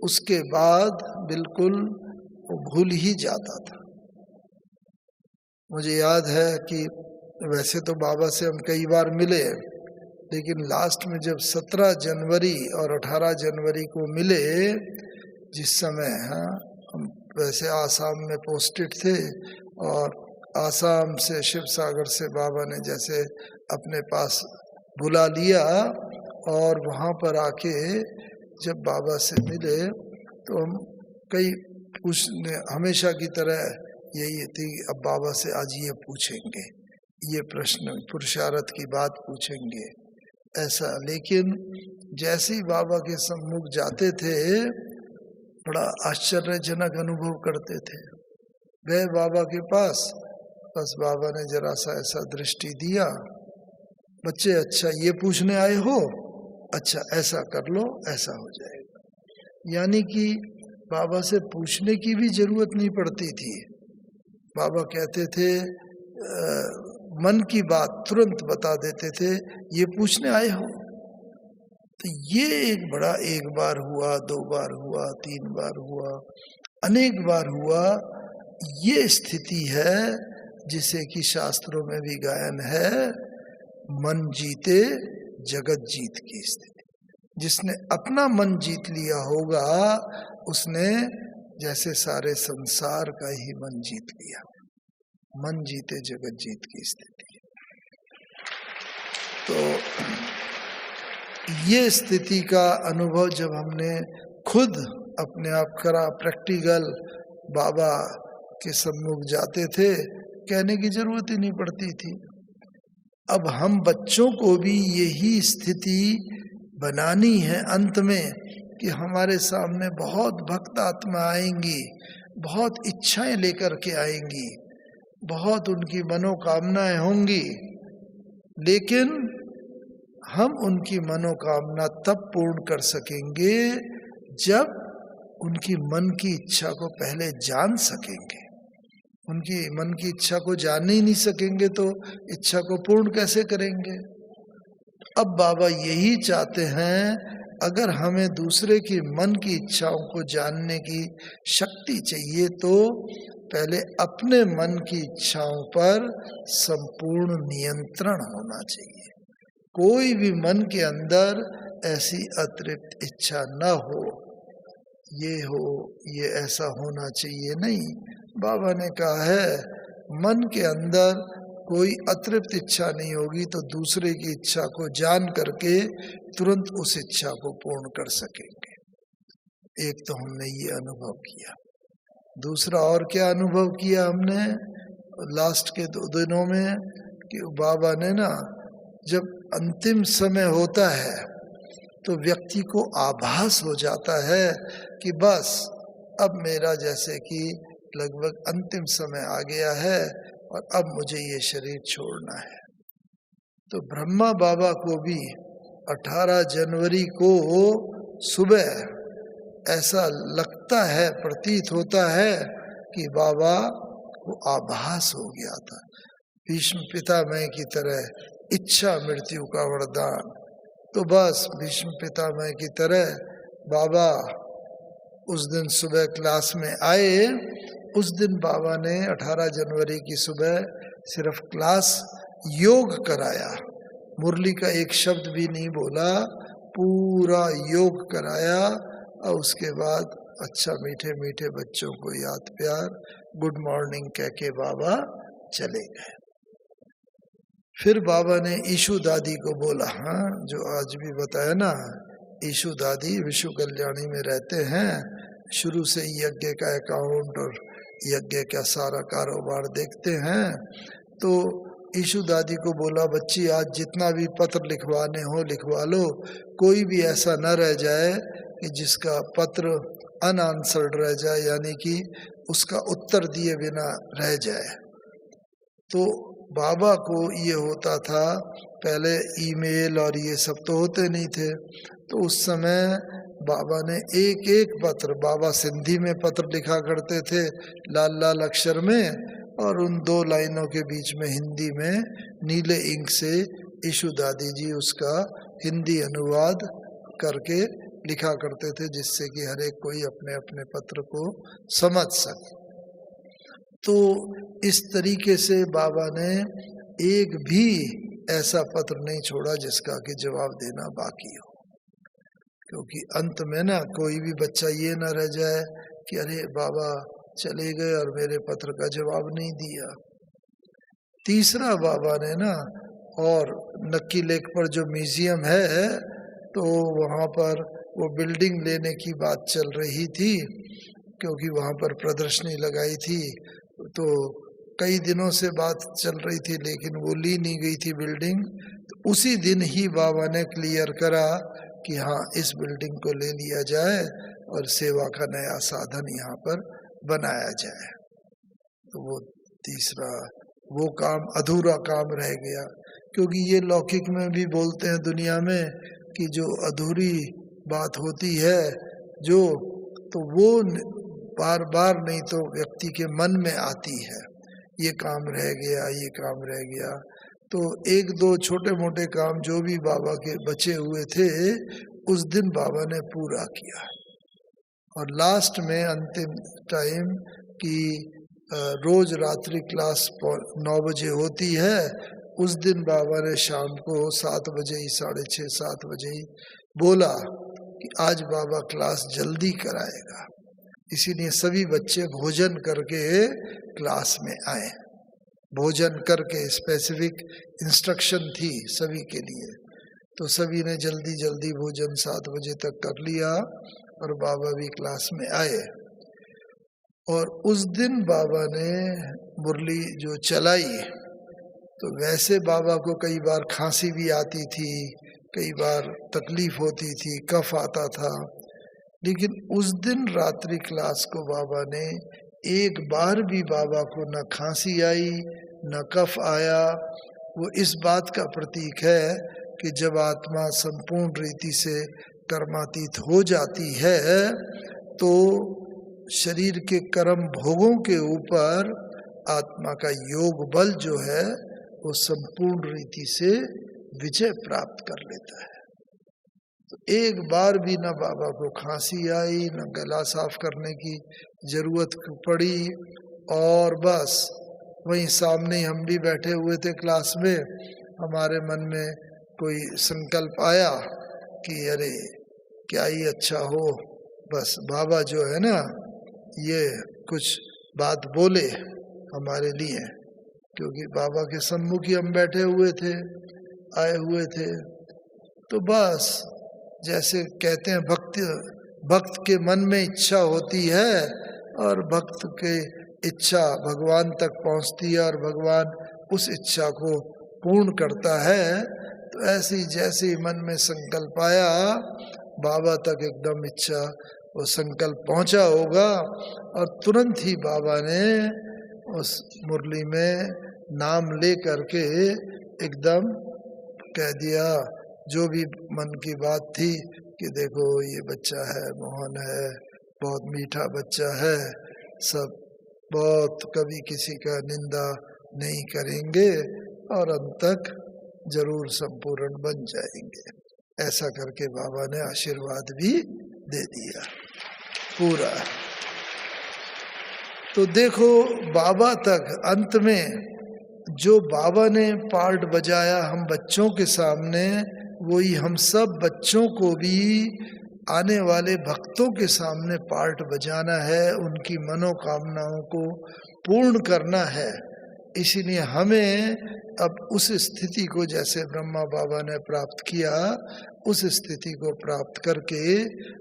Speaker 1: उसके बाद बिल्कुल वो भूल ही जाता था। मुझे याद है कि वैसे तो बाबा से हम कई बार मिले, लेकिन लास्ट में जब 17 जनवरी और 18 जनवरी को मिले, जिस समय हम वैसे आसाम में पोस्टेड थे, और आसाम से शिव सागर से बाबा ने जैसे अपने पास बुला लिया, और वहाँ पर आके जब बाबा से मिले तो हम कई पूछने, हमेशा की तरह यही थी, अब बाबा से आज ये पूछेंगे, ये प्रश्न पुरुषार्थ की बात पूछेंगे ऐसा। लेकिन जैसे ही बाबा के सम्मुख जाते थे बड़ा आश्चर्यजनक अनुभव करते थे। गए बाबा के पास, बस बाबा ने जरा सा ऐसा दृष्टि दिया, बच्चे अच्छा ये पूछने आए हो, अच्छा ऐसा कर लो, ऐसा हो जाएगा। यानी कि बाबा से पूछने की भी जरूरत नहीं पड़ती थी। बाबा कहते थे मन की बात तुरंत बता देते थे, ये पूछने आए हो। तो ये एक बड़ा, एक बार हुआ, 2 बार हुआ, 3 बार हुआ, अनेक बार हुआ। ये स्थिति है जिसे कि शास्त्रों में भी गायन है, मन जीते जगत जीत की स्थिति। जिसने अपना मन जीत लिया होगा उसने जैसे सारे संसार का ही मन जीत लिया। मन जीते जगत जीत की स्थिति। तो ये स्थिति का अनुभव जब हमने खुद अपने आप करा, प्रैक्टिकल, बाबा के सम्मुख जाते थे, कहने की जरूरत ही नहीं पड़ती थी। अब हम बच्चों को भी यही स्थिति बनानी है अंत में, कि हमारे सामने बहुत भक्त आत्मा आएंगी, बहुत इच्छाएं लेकर के आएंगी, बहुत उनकी मनोकामनाएं होंगी, लेकिन हम उनकी मनोकामना तब पूर्ण कर सकेंगे जब उनकी मन की इच्छा को पहले जान सकेंगे। उनकी मन की इच्छा को जान ही नहीं सकेंगे तो इच्छा को पूर्ण कैसे करेंगे। अब बाबा यही चाहते हैं, अगर हमें दूसरे की मन की इच्छाओं को जानने की शक्ति चाहिए तो पहले अपने मन की इच्छाओं पर संपूर्ण नियंत्रण होना चाहिए। कोई भी मन के अंदर ऐसी अतिरिक्त इच्छा न हो, ये हो, ये ऐसा होना चाहिए, नहीं। बाबा ने कहा है मन के अंदर कोई अतिरिक्त इच्छा नहीं होगी तो दूसरे की इच्छा को जान करके तुरंत उस इच्छा को पूर्ण कर सकेंगे। एक तो हमने ये अनुभव किया। दूसरा और क्या अनुभव किया हमने लास्ट के 2 दिनों में, कि बाबा ने ना, जब अंतिम समय होता है तो व्यक्ति को आभास हो जाता है कि बस अब मेरा जैसे कि लगभग अंतिम समय आ गया है और अब मुझे ये शरीर छोड़ना है। तो ब्रह्मा बाबा को भी 18 जनवरी को सुबह ऐसा लगता है, प्रतीत होता है कि बाबा को आभास हो गया था। भीष्म पितामह की तरह इच्छा मृत्यु का वरदान। तो बस भीष्म पितामह की तरह बाबा उस दिन सुबह क्लास में आए। उस दिन बाबा ने 18 जनवरी की सुबह सिर्फ क्लास योग कराया, मुरली का एक शब्द भी नहीं बोला, पूरा योग कराया। और उसके बाद अच्छा मीठे मीठे बच्चों को याद प्यार गुड मॉर्निंग कह के बाबा चले गए। फिर बाबा ने ईशु दादी को बोला, हाँ जो आज भी बताया ना, ईशु दादी विश्व कल्याणी में रहते हैं, शुरू से यज्ञ का अकाउंट और यज्ञ का सारा कारोबार देखते हैं। तो ईशु दादी को बोला, बच्ची आज जितना भी पत्र लिखवाने हो लिखवा लो, कोई भी ऐसा न रह जाए कि जिसका पत्र अनआंसर्ड रह जाए, यानी कि उसका उत्तर दिए बिना रह जाए। तो बाबा को ये होता था, पहले ईमेल और ये सब तो होते नहीं थे, तो उस समय बाबा ने एक एक पत्र, बाबा सिंधी में पत्र लिखा करते थे लाल लाल अक्षर में, और उन 2 लाइनों के बीच में हिंदी में नीले इंक से ईशु दादी जी उसका हिंदी अनुवाद करके लिखा करते थे, जिससे कि हर एक कोई अपने अपने पत्र को समझ सके। तो इस तरीके से बाबा ने एक भी ऐसा पत्र नहीं छोड़ा जिसका कि जवाब देना बाकी हो, क्योंकि अंत में ना कोई भी बच्चा ये ना रह जाए कि अरे बाबा चले गए और मेरे पत्र का जवाब नहीं दिया। तीसरा, बाबा ने ना, और नक्की लेक पर जो म्यूजियम है, तो वहाँ पर वो बिल्डिंग लेने की बात चल रही थी, क्योंकि वहाँ पर प्रदर्शनी लगाई थी, तो कई दिनों से बात चल रही थी, लेकिन वो ली नहीं गई थी बिल्डिंग। तो उसी दिन ही बाबा ने क्लियर करा कि हाँ, इस बिल्डिंग को ले लिया जाए और सेवा का नया साधन यहाँ पर बनाया जाए। तो वो तीसरा, वो काम अधूरा काम रह गया, क्योंकि ये लौकिक में भी बोलते हैं दुनिया में कि जो अधूरी बात होती है जो, तो वो बार बार नहीं तो व्यक्ति के मन में आती है, ये काम रह गया, ये काम रह गया। तो 1-2 छोटे मोटे काम जो भी बाबा के बचे हुए थे, उस दिन बाबा ने पूरा किया। और लास्ट में अंतिम टाइम की रोज रात्रि क्लास 9 बजे होती है, उस दिन बाबा ने शाम को 7 बजे ही, 6:30 7 बजे ही बोला कि आज बाबा क्लास जल्दी कराएगा, इसीलिए सभी बच्चे भोजन करके क्लास में आए। भोजन करके, स्पेसिफिक इंस्ट्रक्शन थी सभी के लिए, तो सभी ने जल्दी जल्दी भोजन 7 बजे तक कर लिया और बाबा भी क्लास में आए। और उस दिन बाबा ने मुरली जो चलाई, तो वैसे बाबा को कई बार खांसी भी आती थी, कई बार तकलीफ होती थी, कफ आता था, लेकिन उस दिन रात्रि क्लास को बाबा ने एक बार भी, बाबा को न खांसी आई न कफ आया। वो इस बात का प्रतीक है कि जब आत्मा संपूर्ण रीति से कर्मातीत हो जाती है, तो शरीर के कर्म भोगों के ऊपर आत्मा का योग बल जो है वो संपूर्ण रीति से विजय प्राप्त कर लेता है। तो एक बार भी न बाबा को खांसी आई, न गला साफ करने की जरूरत पड़ी, और बस वहीं सामने ही हम भी बैठे हुए थे क्लास में, हमारे मन में कोई संकल्प आया कि अरे क्या ही अच्छा हो, बस बाबा जो है ना ये कुछ बात बोले हमारे लिए, क्योंकि बाबा के सम्मुख ही हम बैठे हुए थे, आए हुए थे। तो बस जैसे कहते हैं भक्त के मन में इच्छा होती है और भक्त के इच्छा भगवान तक पहुंचती है और भगवान उस इच्छा को पूर्ण करता है, तो ऐसे ही जैसे ही मन में संकल्प आया, बाबा तक एकदम इच्छा वो संकल्प पहुंचा होगा, और तुरंत ही बाबा ने उस मुरली में नाम ले करके एकदम कह दिया जो भी मन की बात थी कि देखो ये बच्चा है, मोहन है, बहुत मीठा बच्चा है, सब बहुत, कभी किसी का निंदा नहीं करेंगे और अंत तक जरूर संपूर्ण बन जाएंगे। ऐसा करके बाबा ने आशीर्वाद भी दे दिया पूरा। तो देखो बाबा तक अंत में जो बाबा ने पार्ट बजाया हम बच्चों के सामने, वही हम सब बच्चों को भी आने वाले भक्तों के सामने पार्ट बजाना है, उनकी मनोकामनाओं को पूर्ण करना है। इसीलिए हमें अब उस स्थिति को, जैसे ब्रह्मा बाबा ने प्राप्त किया, उस स्थिति को प्राप्त करके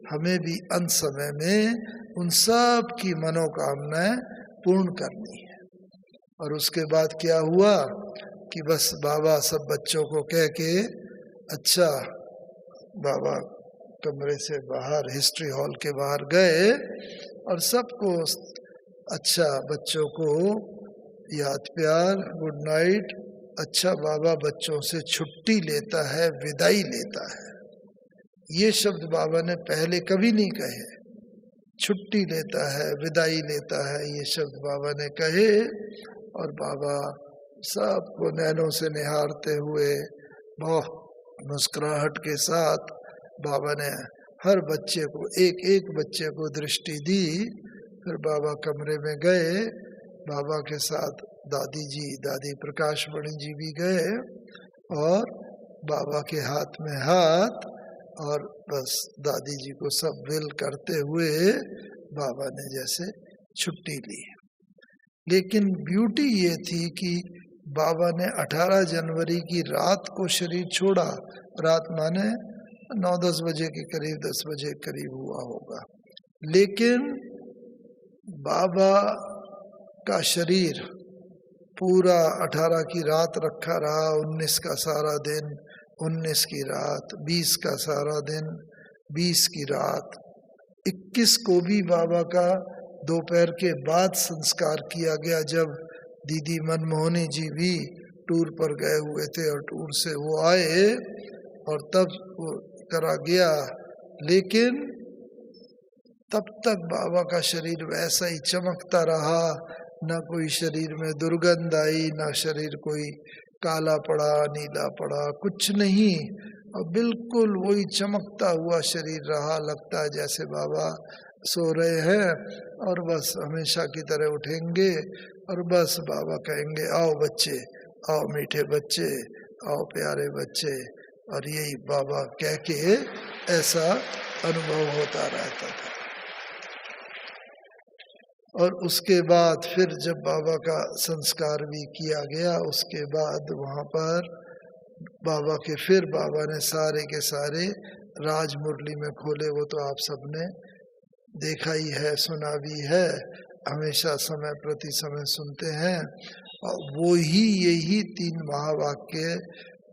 Speaker 1: हमें भी अंत समय में उन सब की मनोकामनाएं पूर्ण करनी है। और उसके बाद क्या हुआ, कि बस बाबा सब बच्चों को कह के अच्छा बाबा कमरे से बाहर हिस्ट्री हॉल के बाहर गए और सबको अच्छा बच्चों को याद प्यार गुड नाइट। अच्छा बाबा बच्चों से छुट्टी लेता है, विदाई लेता है। ये शब्द बाबा ने पहले कभी नहीं कहे। छुट्टी लेता है, विदाई लेता है, ये शब्द बाबा ने कहे। और बाबा सबको नैनों से निहारते हुए बहुत मुस्कुराहट के साथ बाबा ने हर बच्चे को एक एक बच्चे को दृष्टि दी। फिर बाबा कमरे में गए, बाबा के साथ दादी जी, दादी प्रकाश मणि जी भी गए और बाबा के हाथ में हाथ और बस दादी जी को सब विल करते हुए बाबा ने जैसे छुट्टी ली। लेकिन ब्यूटी ये थी कि बाबा ने 18 जनवरी की रात को शरीर छोड़ा। रात माने 9-10 बजे के करीब, 10 बजे करीब हुआ होगा। लेकिन बाबा का शरीर पूरा 18 की रात रखा रहा, 19 का सारा दिन, 19 की रात, 20 का सारा दिन, 20 की रात, 21 को भी बाबा का दोपहर के बाद संस्कार किया गया, जब दीदी मनमोहनी जी भी टूर पर गए हुए थे और टूर से वो आए और तब वो करा गया। लेकिन तब तक बाबा का शरीर वैसा ही चमकता रहा, न कोई शरीर में दुर्गंध आई, न शरीर कोई काला पड़ा, नीला पड़ा, कुछ नहीं। और बिल्कुल वही चमकता हुआ शरीर रहा। लगता है जैसे बाबा सो रहे हैं और बस हमेशा की तरह उठेंगे और बस बाबा कहेंगे आओ बच्चे, आओ मीठे बच्चे, आओ प्यारे बच्चे, और यही बाबा कह के ऐसा अनुभव होता रहता था। और उसके बाद फिर जब बाबा का संस्कार भी किया गया, उसके बाद वहाँ पर बाबा के फिर बाबा ने सारे के सारे राज मुरली में खोले। वो तो आप सबने देखा ही है, सुना भी है, हमेशा समय प्रति समय सुनते हैं। और वो ही यही 3 महावाक्य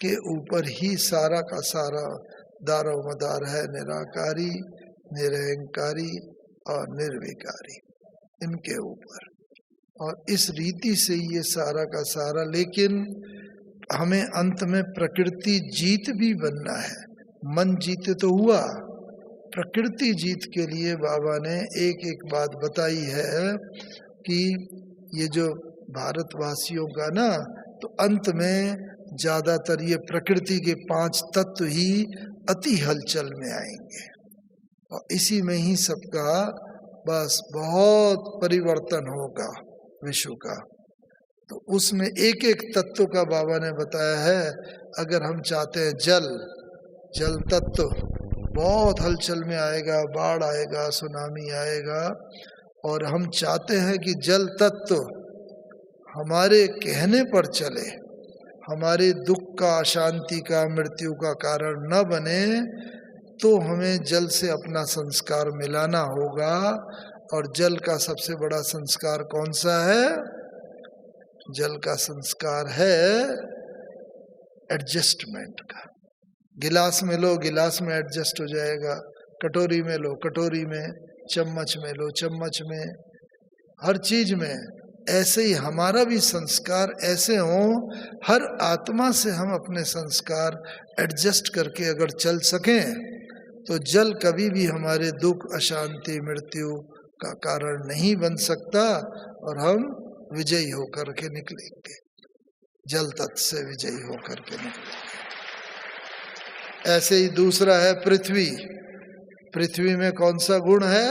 Speaker 1: के ऊपर ही सारा का सारा दारोमदार है, निराकारी, निरहंकारी और निर्विकारी, इनके ऊपर। और इस रीति से ये सारा का सारा। लेकिन हमें अंत में प्रकृति जीत भी बनना है। मन जीते तो हुआ, प्रकृति जीत के लिए बाबा ने एक एक बात बताई है कि ये जो भारतवासियों का ना, तो अंत में ज्यादातर ये प्रकृति के 5 तत्व ही अति हलचल में आएंगे और इसी में ही सबका बस बहुत परिवर्तन होगा विश्व का। तो उसमें एक एक तत्व का बाबा ने बताया है। अगर हम चाहते हैं जल तत्व बहुत हलचल में आएगा, बाढ़ आएगा, सुनामी आएगा, और हम चाहते हैं कि जल तत्व हमारे कहने पर चले, हमारे दुख का, अशांति का, मृत्यु का कारण न बने, तो हमें जल से अपना संस्कार मिलाना होगा। और जल का सबसे बड़ा संस्कार कौन सा है? जल का संस्कार है एडजस्टमेंट का। गिलास में लो, गिलास में एडजस्ट हो जाएगा, कटोरी में लो, कटोरी में, चम्मच में लो, चम्मच में, हर चीज में। ऐसे ही हमारा भी संस्कार ऐसे हो, हर आत्मा से हम अपने संस्कार एडजस्ट करके अगर चल सकें, तो जल कभी भी हमारे दुख, अशांति, मृत्यु का कारण नहीं बन सकता और हम विजयी होकर के निकलेंगे, जल तत्व से विजयी होकर के निकलेंगे। ऐसे ही दूसरा है पृथ्वी। पृथ्वी में कौन सा गुण है?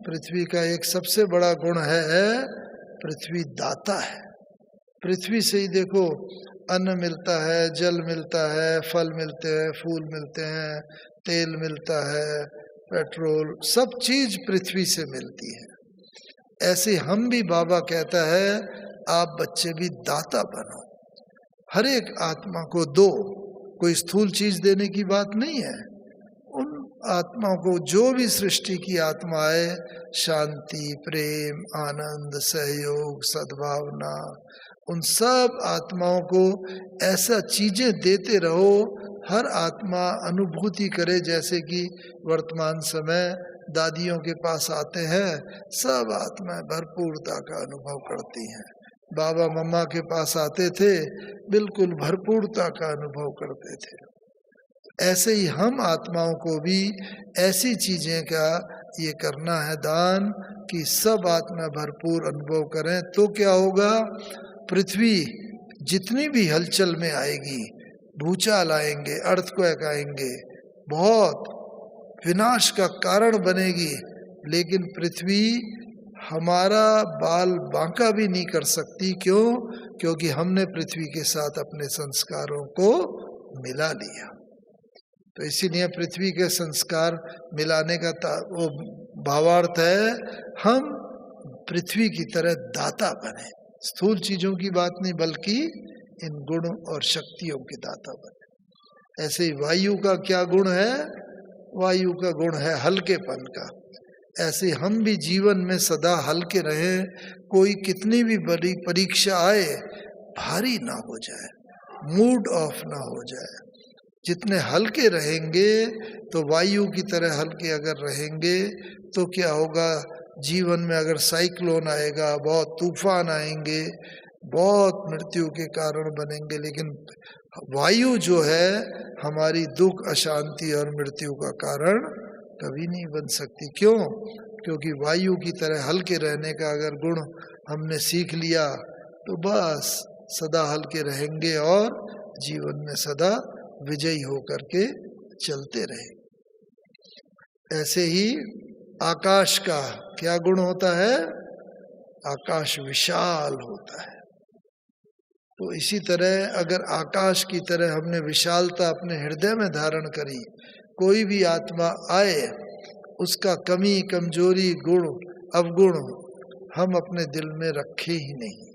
Speaker 1: पृथ्वी का एक सबसे बड़ा गुण है, पृथ्वी दाता है। पृथ्वी से ही देखो अन्न मिलता है, जल मिलता है, फल मिलते हैं, फूल मिलते हैं, तेल मिलता है, पेट्रोल, सब चीज पृथ्वी से मिलती है। ऐसे हम भी, बाबा कहता है आप बच्चे भी दाता बनो, हर एक आत्मा को दो। कोई स्थूल चीज देने की बात नहीं है। उन आत्माओं को, जो भी सृष्टि की आत्माएं, शांति, प्रेम, आनंद, सहयोग, सद्भावना, उन सब आत्माओं को ऐसा चीजें देते रहो, हर आत्मा अनुभूति करे। जैसे कि वर्तमान समय दादियों के पास आते हैं, सब आत्माएं भरपूरता का अनुभव करती हैं। बाबा मम्मा के पास आते थे, बिल्कुल भरपूरता का अनुभव करते थे। ऐसे ही हम आत्माओं को भी ऐसी चीजें का ये करना है दान कि सब आत्मा भरपूर अनुभव करें। तो क्या होगा, पृथ्वी जितनी भी हलचल में आएगी, भूचाल आएंगे, अर्थक्वेक आएंगे, बहुत विनाश का कारण बनेगी, लेकिन पृथ्वी हमारा बाल बांका भी नहीं कर सकती। क्यों? क्योंकि हमने पृथ्वी के साथ अपने संस्कारों को मिला लिया। तो इसीलिए पृथ्वी के संस्कार मिलाने का वो भावार्थ है, हम पृथ्वी की तरह दाता बने। स्थूल चीजों की बात नहीं, बल्कि इन गुण और शक्तियों के दाता बने। ऐसे ही वायु का क्या गुण है? वायु का गुण है हल्केपन का। ऐसे हम भी जीवन में सदा हल्के रहें, कोई कितनी भी बड़ी परीक्षा आए भारी ना हो जाए, मूड ऑफ ना हो जाए। जितने हल्के रहेंगे, तो वायु की तरह हल्के अगर रहेंगे तो क्या होगा, जीवन में अगर साइक्लोन आएगा, बहुत तूफान आएंगे, बहुत मृत्यु के कारण बनेंगे, लेकिन वायु जो है हमारी दुख, अशांति और मृत्यु का कारण कभी नहीं बन सकती। क्यों? क्योंकि वायु की तरह हल्के रहने का अगर गुण हमने सीख लिया तो बस सदा हल्के रहेंगे और जीवन में सदा विजयी होकर के चलते रहे। ऐसे ही आकाश का क्या गुण होता है? आकाश विशाल होता है। तो इसी तरह अगर आकाश की तरह हमने विशालता अपने हृदय में धारण करी, कोई भी आत्मा आए उसका कमी, कमजोरी, गुण, अवगुण हम अपने दिल में रखे ही नहीं,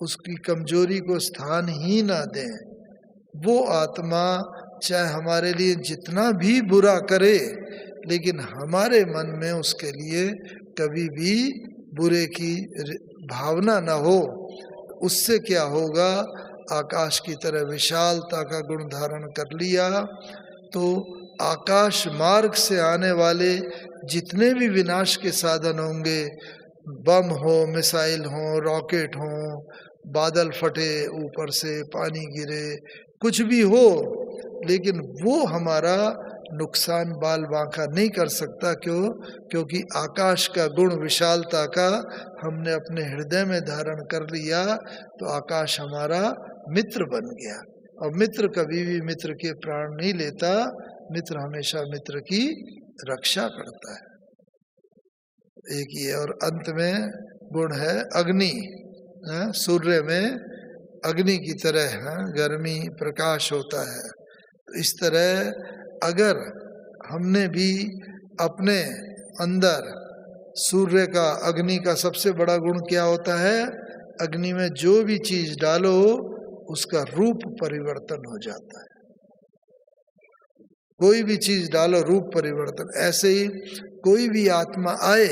Speaker 1: उसकी कमजोरी को स्थान ही ना दें। वो आत्मा चाहे हमारे लिए जितना भी बुरा करे, लेकिन हमारे मन में उसके लिए कभी भी बुरे की भावना ना हो। उससे क्या होगा, आकाश की तरह विशालता का गुण धारण कर लिया तो आकाश मार्ग से आने वाले जितने भी विनाश के साधन होंगे, बम हो, मिसाइल हो, रॉकेट हो, बादल फटे, ऊपर से पानी गिरे, कुछ भी हो, लेकिन वो हमारा नुकसान बाल बांका नहीं कर सकता। क्यों? क्योंकि आकाश का गुण विशालता का हमने अपने हृदय में धारण कर लिया, तो आकाश हमारा मित्र बन गया। और मित्र कभी भी मित्र के प्राण नहीं लेता, मित्र हमेशा मित्र की रक्षा करता है। एक ये, और अंत में गुण है अग्नि। सूर्य में अग्नि की तरह गर्मी, प्रकाश होता है। तो इस तरह अगर हमने भी अपने अंदर सूर्य का, अग्नि का सबसे बड़ा गुण क्या होता है? अग्नि में जो भी चीज डालो उसका रूप परिवर्तन हो जाता है। कोई भी चीज डालो, रूप परिवर्तन। ऐसे ही कोई भी आत्मा आए,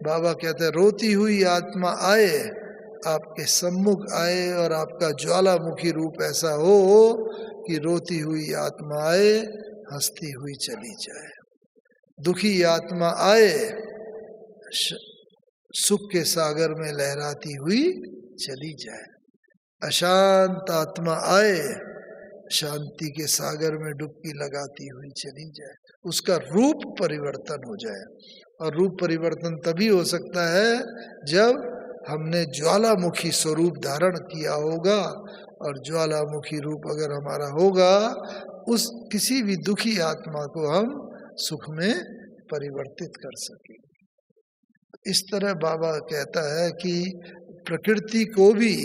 Speaker 1: बाबा कहते हैं रोती हुई आत्मा आए, आपके सम्मुख आए और आपका ज्वालामुखी रूप ऐसा हो कि रोती हुई आत्मा आए, हंसती हुई चली जाए। दुखी आत्मा आए, सुख के सागर में लहराती हुई चली जाए। अशांत आत्मा आए, शांति के सागर में डुबकी लगाती हुई चली जाए। उसका रूप परिवर्तन हो जाए। और रूप परिवर्तन तभी हो सकता है जब हमने ज्वालामुखी स्वरूप धारण किया होगा। और ज्वालामुखी रूप अगर हमारा होगा, उस किसी भी दुखी आत्मा को हम सुख में परिवर्तित कर सकें। इस तरह बाबा कहता है कि प्रकृति को भी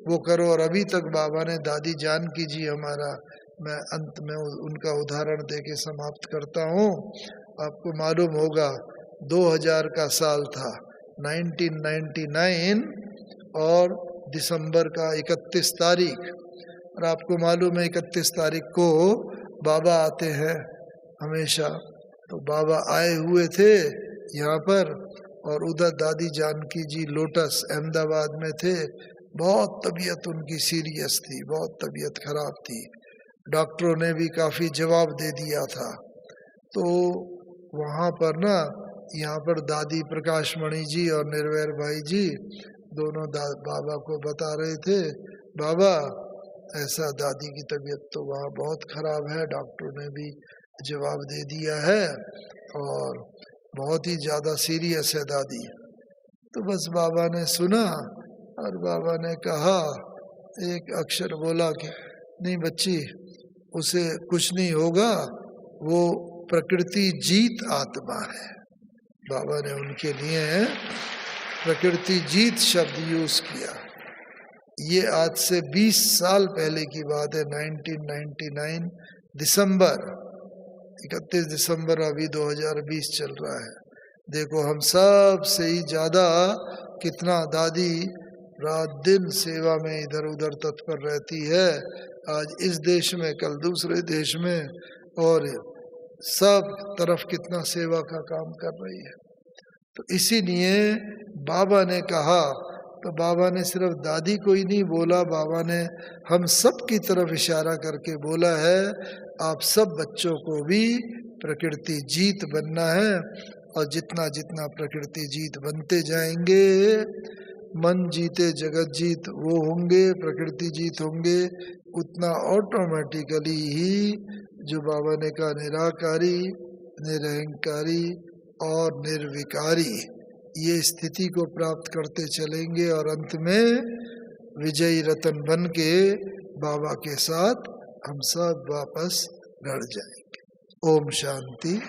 Speaker 1: वो करो। और अभी तक बाबा ने दादी जानकी जी हमारा, मैं अंत में उनका उदाहरण देके समाप्त करता हूँ। आपको मालूम होगा 2000 का साल था, 1999, और दिसंबर का 31 तारीख। और आपको मालूम है 31 तारीख को बाबा आते हैं हमेशा। तो बाबा आए हुए थे यहाँ पर, और उधर दादी जानकी जी लोटस अहमदाबाद में थे। बहुत तबीयत उनकी सीरियस थी, बहुत तबीयत खराब थी। डॉक्टरों ने भी काफ़ी जवाब दे दिया था। तो वहाँ पर ना, यहाँ पर दादी प्रकाश मणि जी और निर्वैर भाई जी दोनों बाबा को बता रहे थे, बाबा ऐसा दादी की तबीयत तो वहाँ बहुत खराब है, डॉक्टरों ने भी जवाब दे दिया है और बहुत ही ज़्यादा सीरियस है दादी। तो बस बाबा ने सुना और बाबा ने कहा, एक अक्षर बोला कि नहीं बच्ची, उसे कुछ नहीं होगा, वो प्रकृति जीत आत्मा है। बाबा ने उनके लिए प्रकृति जीत शब्द यूज किया। ये आज से 20 साल पहले की बात है, 1999 दिसंबर, 31 दिसंबर, अभी 2020 चल रहा है। देखो हम सब से ही ज़्यादा कितना दादी रात दिन सेवा में इधर उधर तत्पर रहती है, आज इस देश में कल दूसरे देश में, और सब तरफ कितना सेवा का काम कर रही है। तो इसीलिए बाबा ने कहा, तो बाबा ने सिर्फ दादी को ही नहीं बोला, बाबा ने हम सब की तरफ इशारा करके बोला है, आप सब बच्चों को भी प्रकृति जीत बनना है। और जितना जितना प्रकृति जीत बनते जाएंगे, मन जीते जगत जीत वो होंगे, प्रकृति जीत होंगे, उतना ऑटोमेटिकली ही जो बाबा ने कहा निराकारी, निरहंकारी और निर्विकारी, ये स्थिति को प्राप्त करते चलेंगे और अंत में विजयी रतन बन के बाबा के साथ हम सब वापस घर जाएंगे। ओम शांति।